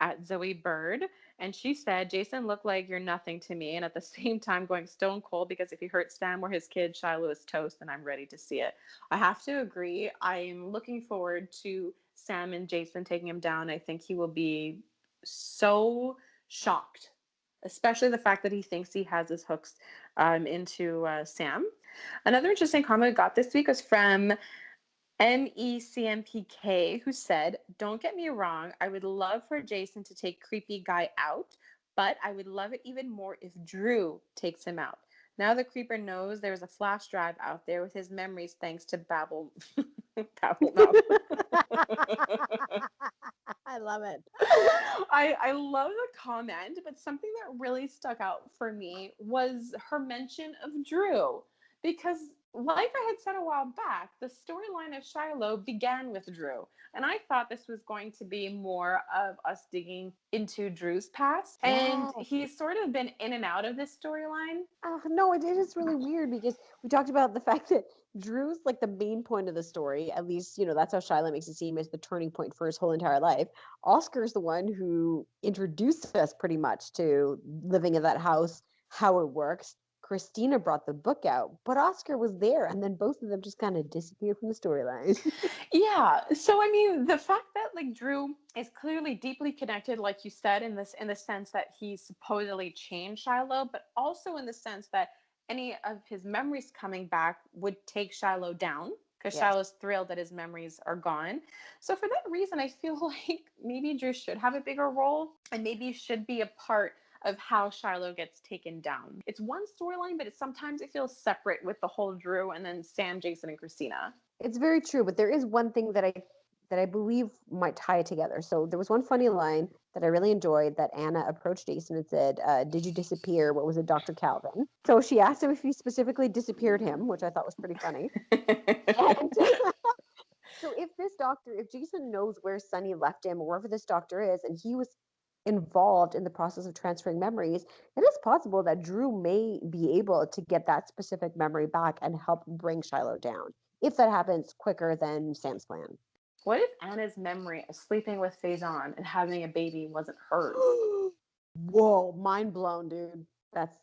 at Zoe Bird. And she said, Jason looked like you're nothing to me. And at the same time, going stone cold because if he hurts Sam or his kid, Shiloh is toast, and I'm ready to see it. I have to agree. I'm looking forward to Sam and Jason taking him down. I think he will be so shocked, especially the fact that he thinks he has his hooks into Sam. Another interesting comment we got this week was from MECMPK, who said, Don't get me wrong, I would love for Jason to take creepy guy out, but I would love it even more if Drew takes him out. Now the creeper knows there's a flash drive out there with his memories thanks to Babble Mouth. I love it. I love the comment, but something that really stuck out for me was her mention of Drew. Because, like I had said a while back, the storyline of Shiloh began with Drew. And I thought this was going to be more of us digging into Drew's past. And Yes. he's sort of been in and out of this storyline. No, it is really weird because we talked about the fact that Drew's like the main point of the story. At least, that's how Shiloh makes it seem as the turning point for his whole entire life. Oscar's the one who introduced us pretty much to living in that house, how it works. Christina brought the book out, but Oscar was there, and then both of them just kind of disappeared from the storyline. Yeah. So I mean, the fact that like Drew is clearly deeply connected, like you said, in the sense that he supposedly changed Shiloh, but also in the sense that any of his memories coming back would take Shiloh down because Yes. Shiloh's thrilled that his memories are gone. So for that reason, I feel like maybe Drew should have a bigger role and maybe should be a part of how Shiloh gets taken down. It's one storyline, but sometimes it feels separate with the whole Drew and then Sam, Jason, and Christina. It's very true, but there is one thing that I believe might tie it together. So there was one funny line that I really enjoyed that Anna approached Jason and said, "Did you disappear? What was it, Dr. Calvin?" So she asked him if he specifically disappeared him, which I thought was pretty funny. And so if Jason knows where Sonny left him or wherever this doctor is, and he was involved in the process of transferring memories, it is possible that Drew may be able to get that specific memory back and help bring Shiloh down if that happens quicker than Sam's plan. What if Anna's memory of sleeping with Faison and having a baby wasn't hers? Whoa, mind blown, dude.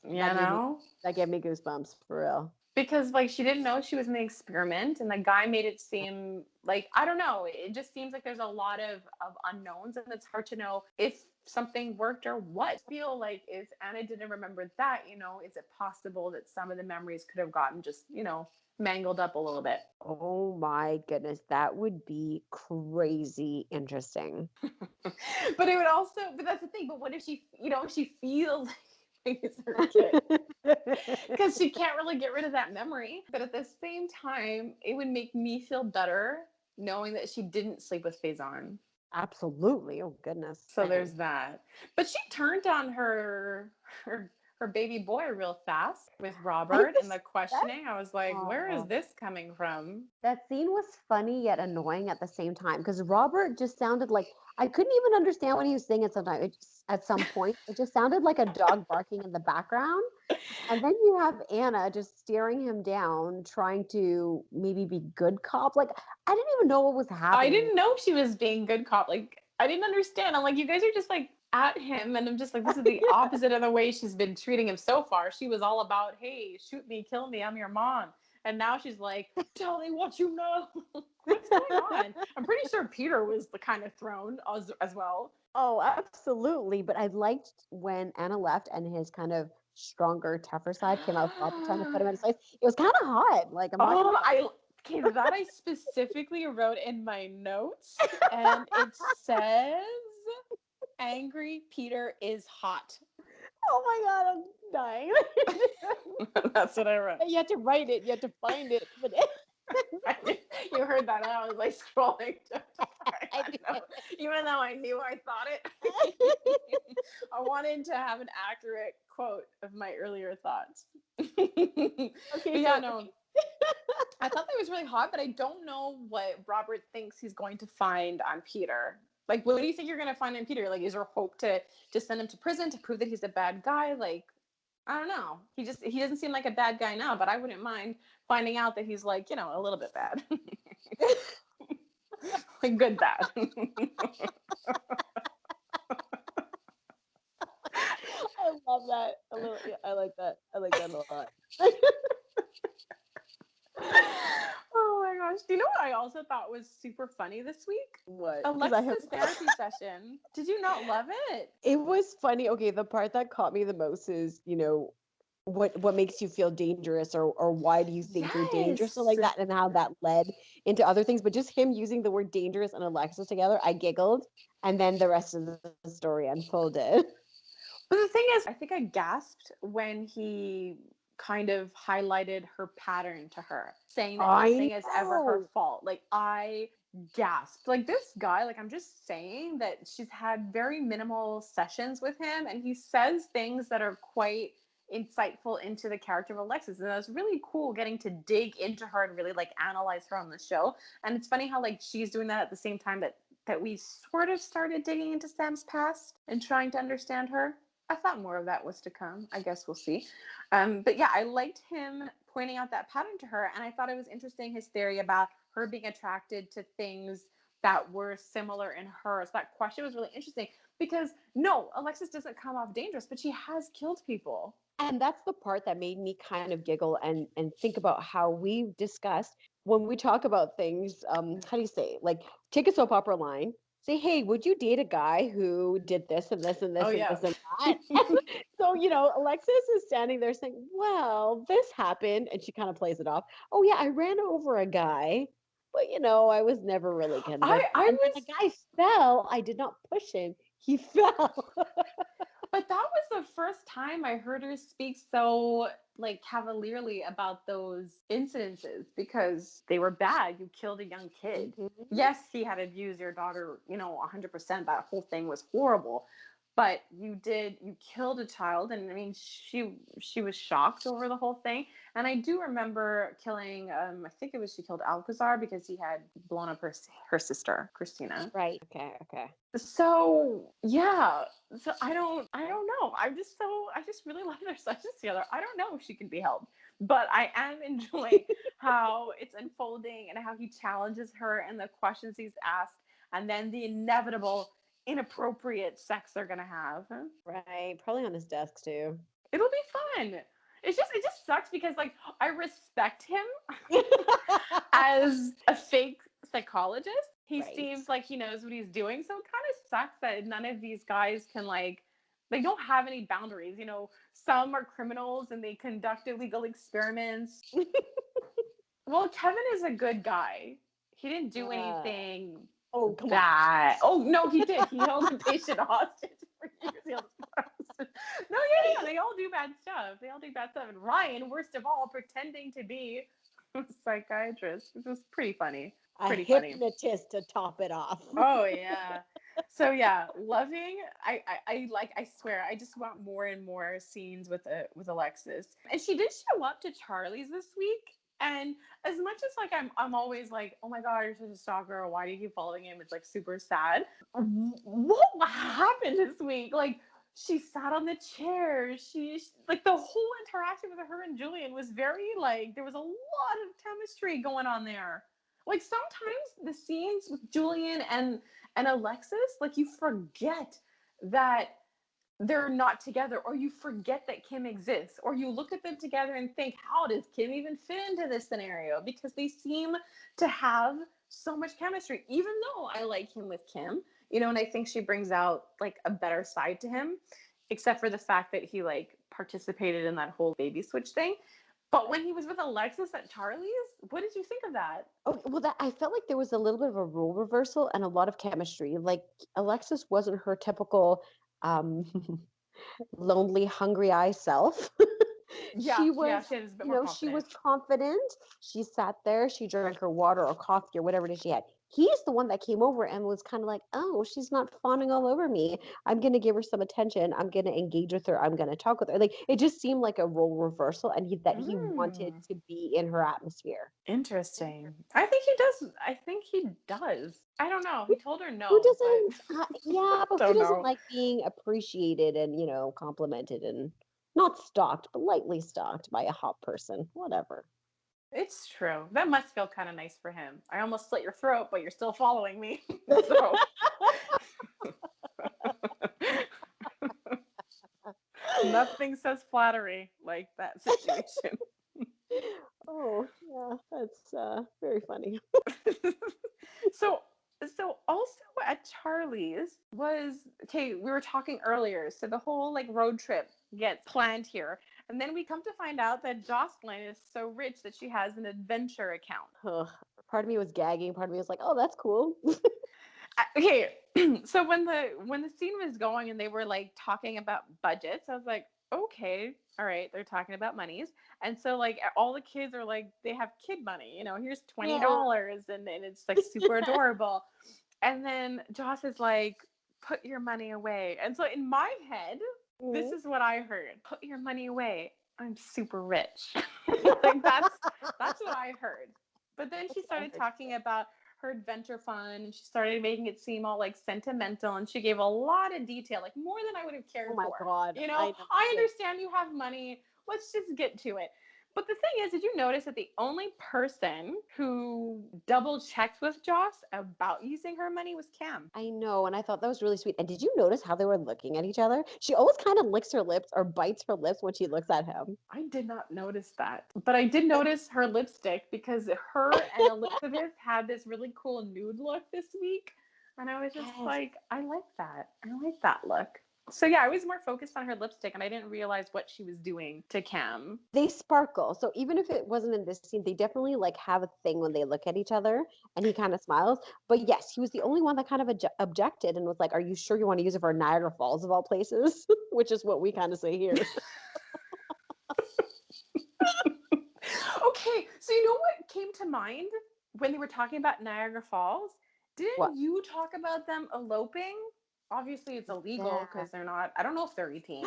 You know? That gave me goosebumps for real. Because like she didn't know she was in the experiment, and the guy made it seem like, I don't know, it just seems like there's a lot of unknowns, and it's hard to know if something worked or what. I feel like if Anna didn't remember that, is it possible that some of the memories could have gotten just, mangled up a little bit? Oh my goodness, that would be crazy interesting. But it would also, but that's the thing, but what if she feels like it's her kid? Because she can't really get rid of that memory. But at the same time, it would make me feel better knowing that she didn't sleep with Faison. Absolutely. Oh goodness. So there's that. But she turned on her baby boy real fast with I Robert and just the questioning. I was like, where is oh, this coming from? that scene was funny yet annoying at the same time because Robert just sounded like I couldn't even understand what he was saying at some point. It just sounded like a dog barking in the background. And then you have Anna just staring him down, trying to maybe be good cop. Like I didn't even know what was I happening. didn't know she was being good cop. Like, I didn't understand. I'm like, you guys are just like at him. And I'm just like, this is the opposite of the way she's been treating him so far. She was all about, hey, shoot me, kill me, I'm your mom. And now she's like, tell me what you know. What's going on? I'm pretty sure Peter was the kind of thrown as well. Oh, absolutely. But I liked when Anna left and his kind of stronger, tougher side came out with Robert trying to put him in his place. It was kind of hot. Like I'm not gonna Okay, that I specifically wrote in my notes, and it says, angry Peter is hot. oh my god, I'm dying. That's what I wrote. You had to write it, you had to find it. But You heard that, and I was like scrolling to find I that note. Even though I knew I thought it. I wanted to have an accurate quote of my earlier thoughts. But okay, yeah, so no, I thought that was really hot, but I don't know what Robert thinks he's going to find on Peter. Like, what do you think you're going to find on Peter? Like, is there hope to send him to prison to prove that he's a bad guy? Like, I don't know. He doesn't seem like a bad guy now, but I wouldn't mind finding out that he's like, a little bit bad. Like good bad. I love that. A little, yeah, I like that. I like that a lot. Oh my gosh. Do you know what I also thought was super funny this week? What? Because I have Alexa's therapy session. Did you not love it? it was funny. Okay, the part that caught me the most is, what makes you feel dangerous or why do you think you're dangerous or Yes. like that and how that led into other things. But just him using the word dangerous and Alexis together, I giggled. And then the rest of the story unfolded. But the thing is, I think I gasped when he kind of highlighted her pattern to her, saying that I nothing is ever her know. fault. Like, I gasped. Like, this guy, like, I'm just saying that she's had very minimal sessions with him, and he says things that are quite insightful into the character of Alexis. And it was really cool getting to dig into her and really like analyze her on the show. And it's funny how like she's doing that at the same time that we sort of started digging into Sam's past and trying to understand her. I thought more of that was to come. I guess we'll see. But yeah, I liked him pointing out that pattern to her. And I thought it was interesting, his theory about her being attracted to things that were similar in her. So that question was really interesting because no, Alexis doesn't come off dangerous, but she has killed people. And that's the part that made me kind of giggle and think about how we've discussed when we talk about things. How do you say? Like, take a soap opera line. Say, hey, would you date a guy who did this and this and Oh, this and yeah. this and that? So, Alexis is standing there saying, well, this happened. And she kind of plays it off. Oh, yeah, I ran over a guy, but, I was never really convinced. I And then was the guy fell. I did not push him. He fell. But that was the first time I heard her speak so like cavalierly about those incidences because they were bad. You killed a young kid. Mhm. Yes, he had abused your daughter, 100%. That whole thing was horrible. but you killed a child, and I mean she was shocked over the whole thing. And I do remember killing I think it was she killed Alcazar because he had blown up her sister Christina. Right. Okay. So yeah, so I don't know. I just really love their sessions together. I don't know if she can be helped, but I am enjoying how it's unfolding and how he challenges her and the questions he's asked, and then the inevitable inappropriate sex they're gonna have. Right. Probably on his desk too. It'll be fun. It just sucks because like I respect him as a fake psychologist. He Right. seems like he knows what he's doing. So it kind of sucks that none of these guys can like they don't have any boundaries. You know, some are criminals and they conduct illegal experiments. Well, Kevin is a good guy. He didn't do Uh, anything oh, come on. bad. Oh no, he did. He held the patient hostage for years. He held hostage. No, yeah, they all do bad stuff. They all do bad stuff. And Ryan, worst of all, pretending to be a psychiatrist, which was pretty funny. A Pretty funny. hypnotist to top it off. Oh yeah. So yeah, loving. I like. I swear, I just want more and more scenes with Alexis. And she did show up to Charlie's this week. And as much as like I'm always like, oh my god, you're such a stalker. Why do you keep following him? It's like super sad. What happened this week? Like she sat on the chair. She like the whole interaction with her and Julian was very like there was a lot of chemistry going on there. Like sometimes the scenes with Julian and Alexis, like you forget that they're not together, or you forget that Kim exists, or you look at them together and think, how does Kim even fit into this scenario? Because they seem to have so much chemistry, even though I like him with Kim, you know, and I think she brings out like a better side to him, except for the fact that he like participated in that whole baby switch thing. But when he was with Alexis at Charlie's, what did you think of that? Oh, well, that I felt like there was a little bit of a role reversal and a lot of chemistry. Like Alexis wasn't her typical um lonely, hungry eye self. She Yeah, was, she is a bit you more know, she was confident. confident. She sat there, she drank her water or coffee or whatever it is she had. He's the one that came over and was kind of like, oh, she's not fawning all over me. I'm going to give her some attention. I'm going to engage with her. I'm going to talk with her. Like it just seemed like a role reversal and that he wanted Mm. to be in her atmosphere. Interesting. I think he does. I think he does. I don't know. He told her Who no, but doesn't? Yeah, but who don't doesn't know. like being appreciated and complimented and not stalked, but lightly stalked by a hot person? Whatever. It's true. That must feel kind of nice for him. I almost slit your throat, but you're still following me. So nothing says flattery like that situation. Oh, yeah, that's very funny. so so also at Charlie's was okay, we were talking earlier. So the whole like road trip gets planned here. And then we come to find out that Jocelyn is so rich that she has an adventure account. Ugh, part of me was gagging. Part of me was like, "Oh, that's cool." Okay, so when the scene was going and they were like talking about budgets, I was like, okay, all right, they're talking about monies. And so like all the kids are like they have kid money, you know, here's Oh. $20 and it's like super adorable. And then Joss is like, put your money away. And so in my head, this Mhm. is what I heard. Put your money away. I'm super rich. Like that's what I heard. But then she That's what I started heard. talking about her adventure fund and she started making it seem all like sentimental and she gave a lot of detail, like more than I would have Oh cared my for. God, You I know, know. I Same. understand you have money. Let's just get to it. But the thing is, did you notice that the only person who double checked with Joss about using her money was Cam? I know, and I thought that was really sweet. And did you notice how they were looking at each other? She always kind of licks her lips or bites her lips when she looks at him. I did not notice that, but I did notice her lipstick because her and Elizabeth had this really cool nude look this week. And I was just Yes. like, I like that. I like that look. So yeah, I was more focused on her lipstick and I didn't realize what she was doing to Cam. They sparkle. So even if it wasn't in this scene, they definitely like have a thing when they look at each other and he kind of smiles. But yes, he was the only one that kind of objected and was like, "Are you sure you want to use it for Niagara Falls of all places?" Which is what we kind of say here. Okay, so you know what came to mind when they were talking about Niagara Falls? What? Didn't you talk about them eloping? obviously it's illegal Yeah. because they're not. I don't know if they're 18.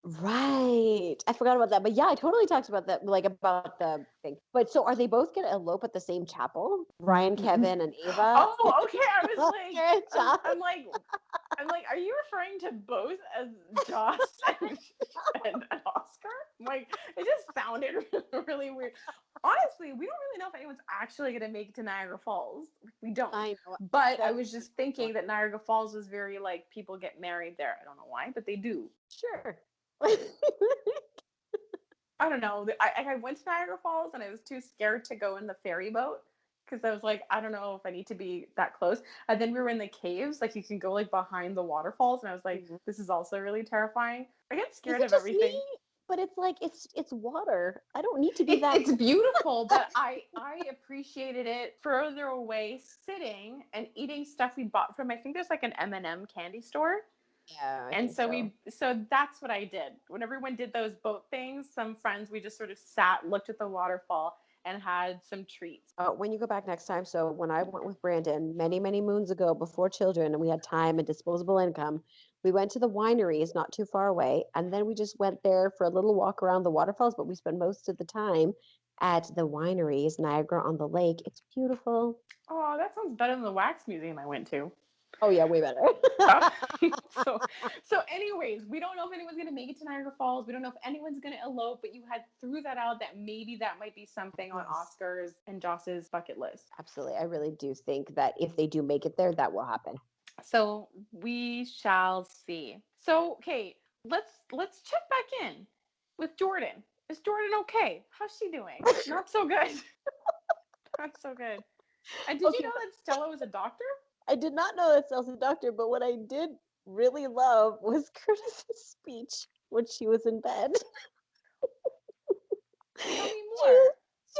Right. I forgot about that. But yeah, I totally talked about that, like about the thing. But so are they both gonna elope at the same chapel? Ryan, Kevin, and Ava? Oh, okay. I was like, Oscar and I'm, Josh? I'm like, I'm like, are you referring to both as Joss and Oscar? I'm like, it just sounded really weird. Honestly, we don't really know if anyone's actually going to make it to Niagara Falls. We don't. I know. But I That's was just thinking that Niagara Falls was very like people get married there. I don't know why, but they do. sure. I don't know. I went to Niagara Falls and I was too scared to go in the ferry boat because I was like, I don't know if I need to be that close. And then we were in the caves, like you can go like behind the waterfalls, and I was like, Mhm. this is also really terrifying. I get Is scared it of just me? everything. But it's like it's water. I don't need to be that It's close. beautiful, but I appreciated it further away, sitting and eating stuff we bought from. I think there's like an M&M candy store. Yeah, I And think so so. that's what I did. When everyone did those boat things, some friends, we just sort of sat, looked at the waterfall, and had some treats. When you go back next time, so when I went with Brandon many, many moons ago before children and we had time and disposable income, we went to the wineries not too far away. And then we just went there for a little walk around the waterfalls, but we spent most of the time at the wineries, Niagara on the lake. It's beautiful. Oh, that sounds better than the wax museum I went to. Oh, yeah, way better. Uh, so, so anyways, we don't know if anyone's gonna make it to Niagara Falls. We don't know if anyone's gonna elope, but you had threw that out that maybe that might be something on Yes. Oscar's and Joss's bucket list. Absolutely. I really do think that if they do make it there, that will happen. So we shall see. So okay, let's check back in with Jordan. Is Jordan okay? How's she doing? Not so good. Not so good. And did you Okay, know that Stella was a doctor? I did not know that Chelsea's a doctor, but what I did really love was Curtis's speech when she was in bed. Tell me she, more.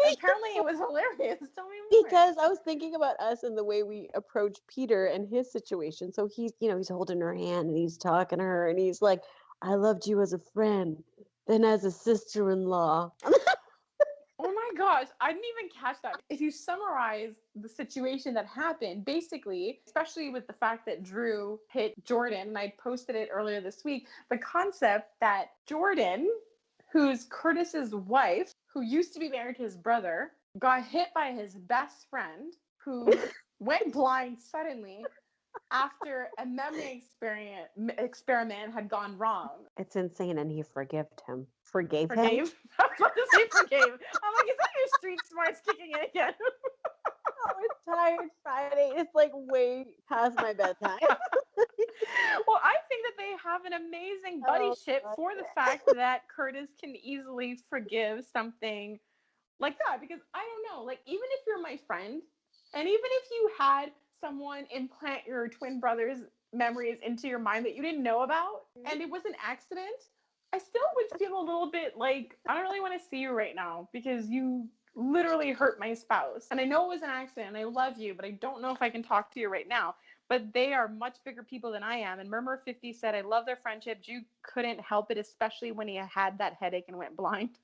she, Apparently it was hilarious. Tell me more. because I was thinking about us and the way we approach Peter and his situation. So he's, he's holding her hand and he's talking to her and he's like, I loved you as a friend, then as a sister-in-law. Oh my gosh, I didn't even catch that. If you summarize the situation that happened, basically, especially with the fact that Drew hit Jordan, and I posted it earlier this week, the concept that Jordan, who's Curtis's wife, who used to be married to his brother, got hit by his best friend, who went blind suddenly after a memory experiment had gone wrong. It's insane, and he forgave him. Forgave him? Forgave. I was about to say forgave. I'm like, is that your street smarts kicking in again? Oh, it's tired Friday. It's like way past my bedtime. Well, I think that they have an amazing buddy Oh, ship God. for the fact that Curtis can easily forgive something like that, because I don't know, like even if you're my friend and even if you had someone implant your twin brother's memories into your mind that you didn't know about and it was an accident, I still would feel a little bit like I don't really want to see you right now because you literally hurt my spouse, and I know it was an accident and I love you, but I don't know if I can talk to you right now. But they are much bigger people than I am, and Murmur 50 said I love their friendship. Drew couldn't help it, especially when he had that headache and went blind.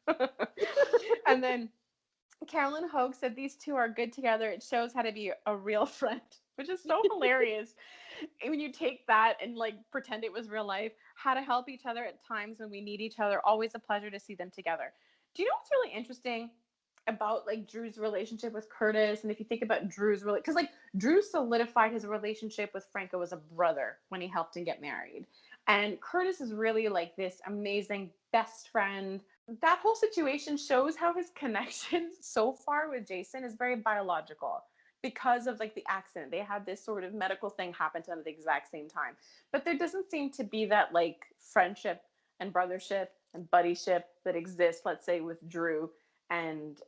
And then Carolyn Hogue said these two are good together. It shows how to be a real friend, which is so hilarious. When you take that and like pretend it was real life, how to help each other at times when we need each other. Always a pleasure to see them together. Do you know what's really interesting about like Drew's relationship with Curtis? And if you think about Drew's really, because like Drew solidified his relationship with Franco as a brother when he helped him get married. And Curtis is really like this amazing best friend. That whole situation shows how his connection so far with Jason is very biological because of like the accident. They had this sort of medical thing happen to them at the exact same time. But there doesn't seem to be that like friendship and brothership and buddyship that exists, let's say, with Drew and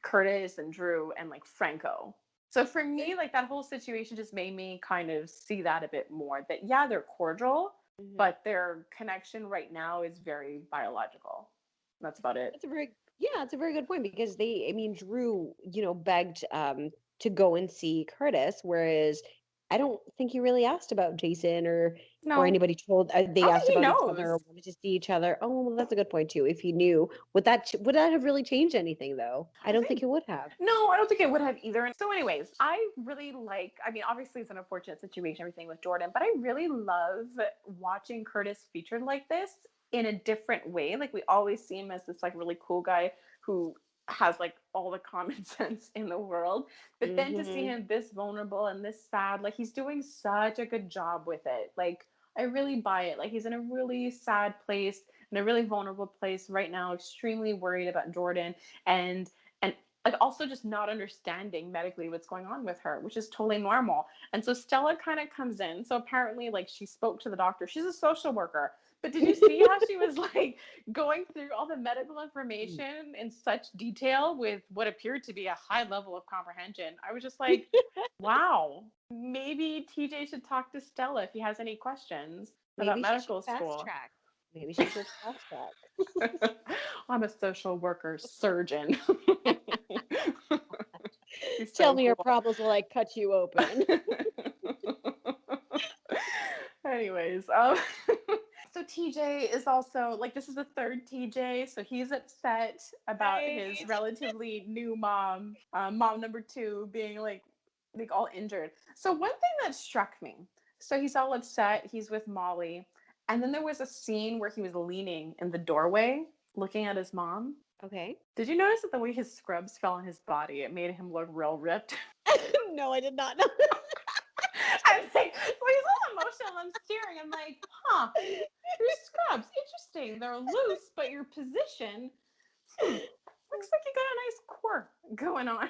Curtis and Drew and like Franco. So for me, like that whole situation just made me kind of see that a bit more. That yeah, they're cordial, but their connection right now is very biological. That's about it. It's a very yeah, it's a very good point because I mean, Drew, begged to go and see Curtis, whereas I don't think he really asked about Jason or No, anybody told I they don't asked think he about each other or knows. wanted to see each other. Oh, well, that's a good point too. If he knew, would that have really changed anything though? I I don't think think it would have. No, I don't think it would have either. And so, anyways, I really like, I mean, obviously it's an unfortunate situation, everything with Jordan, but I really love watching Curtis featured like this in a different way. Like, we always see him as this, like, really cool guy who has, like, all the common sense in the world. But then to see Hmm. him this vulnerable and this sad, like, he's doing such a good job with it. Like, I really buy it. Like, he's in a really sad place, in a really vulnerable place right now, extremely worried about Jordan. And like also just not understanding medically what's going on with her, which is totally normal. And so Stella kind of comes in. So apparently, like, she spoke to the doctor. She's a social worker. But did you see how she was like going through all the medical information in such detail with what appeared to be a high level of comprehension? I was just like, wow, maybe TJ should talk to Stella if he has any questions about Maybe she should medical fast school. track. Maybe she should fast track. I'm a social worker surgeon. He's Tell so me your cool. problems while I cut you open. Anyways, so TJ is also like, this is the third TJ, so he's upset about his Right. relatively new mom, mom number two, being like all injured. So one thing that struck me, so he's all upset, he's with Molly, and then there was a scene where he was leaning in the doorway looking at his mom. Okay. Did you notice that the way his scrubs fell on his body, it made him look real ripped? No, I did not know. I'm like, well, he's all emotional. I'm staring. I'm like, huh, your scrubs, interesting. They're loose, but your position, looks like you got a nice core going on.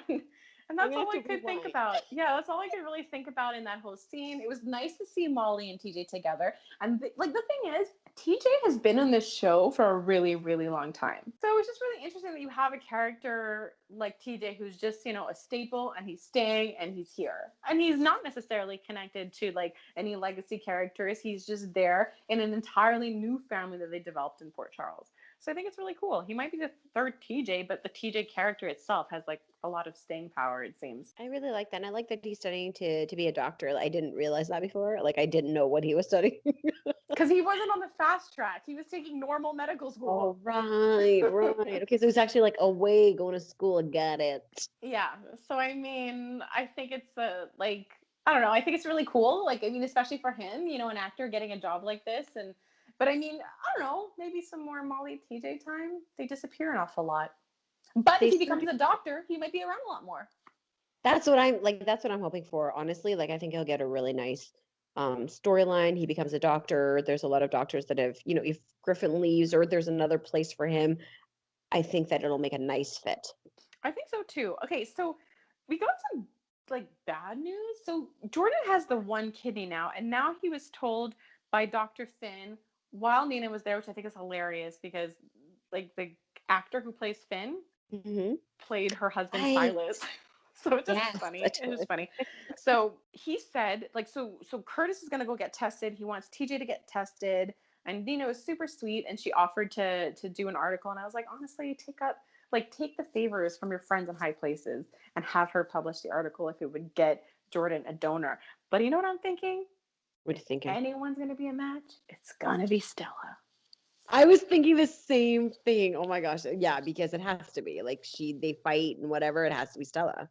And I'm that's gonna all have I to could think rewind. about. Yeah, that's all I could really think about in that whole scene. It was nice to see Molly and TJ together. And like, the thing is, TJ has been in this show for a really, really long time. So it's just really interesting that you have a character like TJ who's just, a staple, and he's staying and he's here. And he's not necessarily connected to like any legacy characters. He's just there in an entirely new family that they developed in Port Charles. So I think it's really cool. He might be the third TJ, but the TJ character itself has like a lot of staying power, it seems. I really like that. And I like that he's studying to be a doctor. I didn't realize that before. Like I didn't know what he was studying. Because he wasn't on the fast track. He was taking normal medical Oh, school. right, right. Okay, so it's actually like away going to school. Got it. Yeah. So I mean, I think it's like, I don't know. I think it's really cool. Like, I mean, especially for him, an actor getting a job like this. And but I mean, I don't know, maybe some more Molly TJ time. They disappear an awful lot. But if They he sure becomes do. a doctor, he might be around a lot more. That's what I'm like. That's what I'm hoping for. Honestly, like I think he'll get a really nice storyline. He becomes a doctor. There's a lot of doctors that have, if Griffin leaves or there's another place for him, I think that it'll make a nice fit. I think so too. Okay, so we got some like bad news. So Jordan has the one kidney now, and now he was told by Dr. Finn while Nina was there, which I think is hilarious because like the actor who plays Finn Hmm. played her husband Right. Silas. So it's just Yes, funny. that's It's just true. funny. So he said, like, so Curtis is gonna go get tested. He wants TJ to get tested. And Nina was super sweet and she offered to do an article. And I was like, honestly, take the favors from your friends in high places and have her publish the article if it would get Jordan a donor. But you know what I'm thinking? What If are you thinking? anyone's gonna be a match, it's gonna be Stella. I was thinking the same thing. Oh my gosh. Yeah, because it has to be. Like they fight and whatever, it has to be Stella.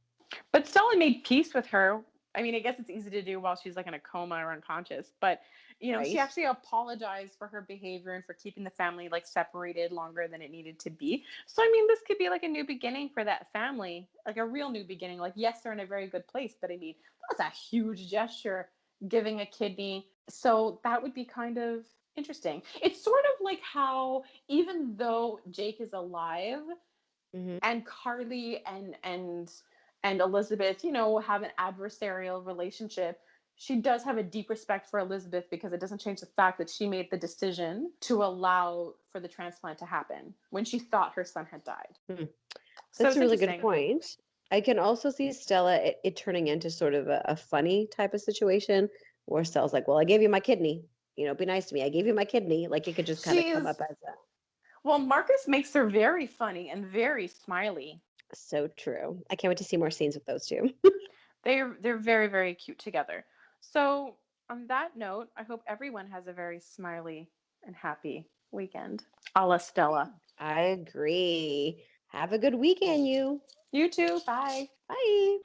But Stella made peace with her. I mean, I guess it's easy to do while she's like in a coma or unconscious, but she Right? actually apologized for her behavior and for keeping the family like separated longer than it needed to be. So I mean, this could be like a new beginning for that family, like a real new beginning. Like, yes, they're in a very good place, but I mean, that's a huge gesture, giving a kidney. So that would be kind of interesting. It's sort of like how even though Jake is alive, Hmm. and Carly and Elizabeth, have an adversarial relationship. She does have a deep respect for Elizabeth because it doesn't change the fact that she made the decision to allow for the transplant to happen when she thought her son had died. Hmm. So That's it's a really good interesting. point. I can also see Stella it turning into sort of a funny type of situation where Stella's like, "Well, I gave you my kidney. Be nice to me. I gave you my kidney." Like it could just kind of come She's up as a Well, Marcus makes her very funny and very smiley. so true. I can't wait to see more scenes with those two. They're very very cute together. So, on that note, I hope everyone has a very smiley and happy weekend. A la Stella. I agree. Have a good weekend, you. You too. Bye. Bye.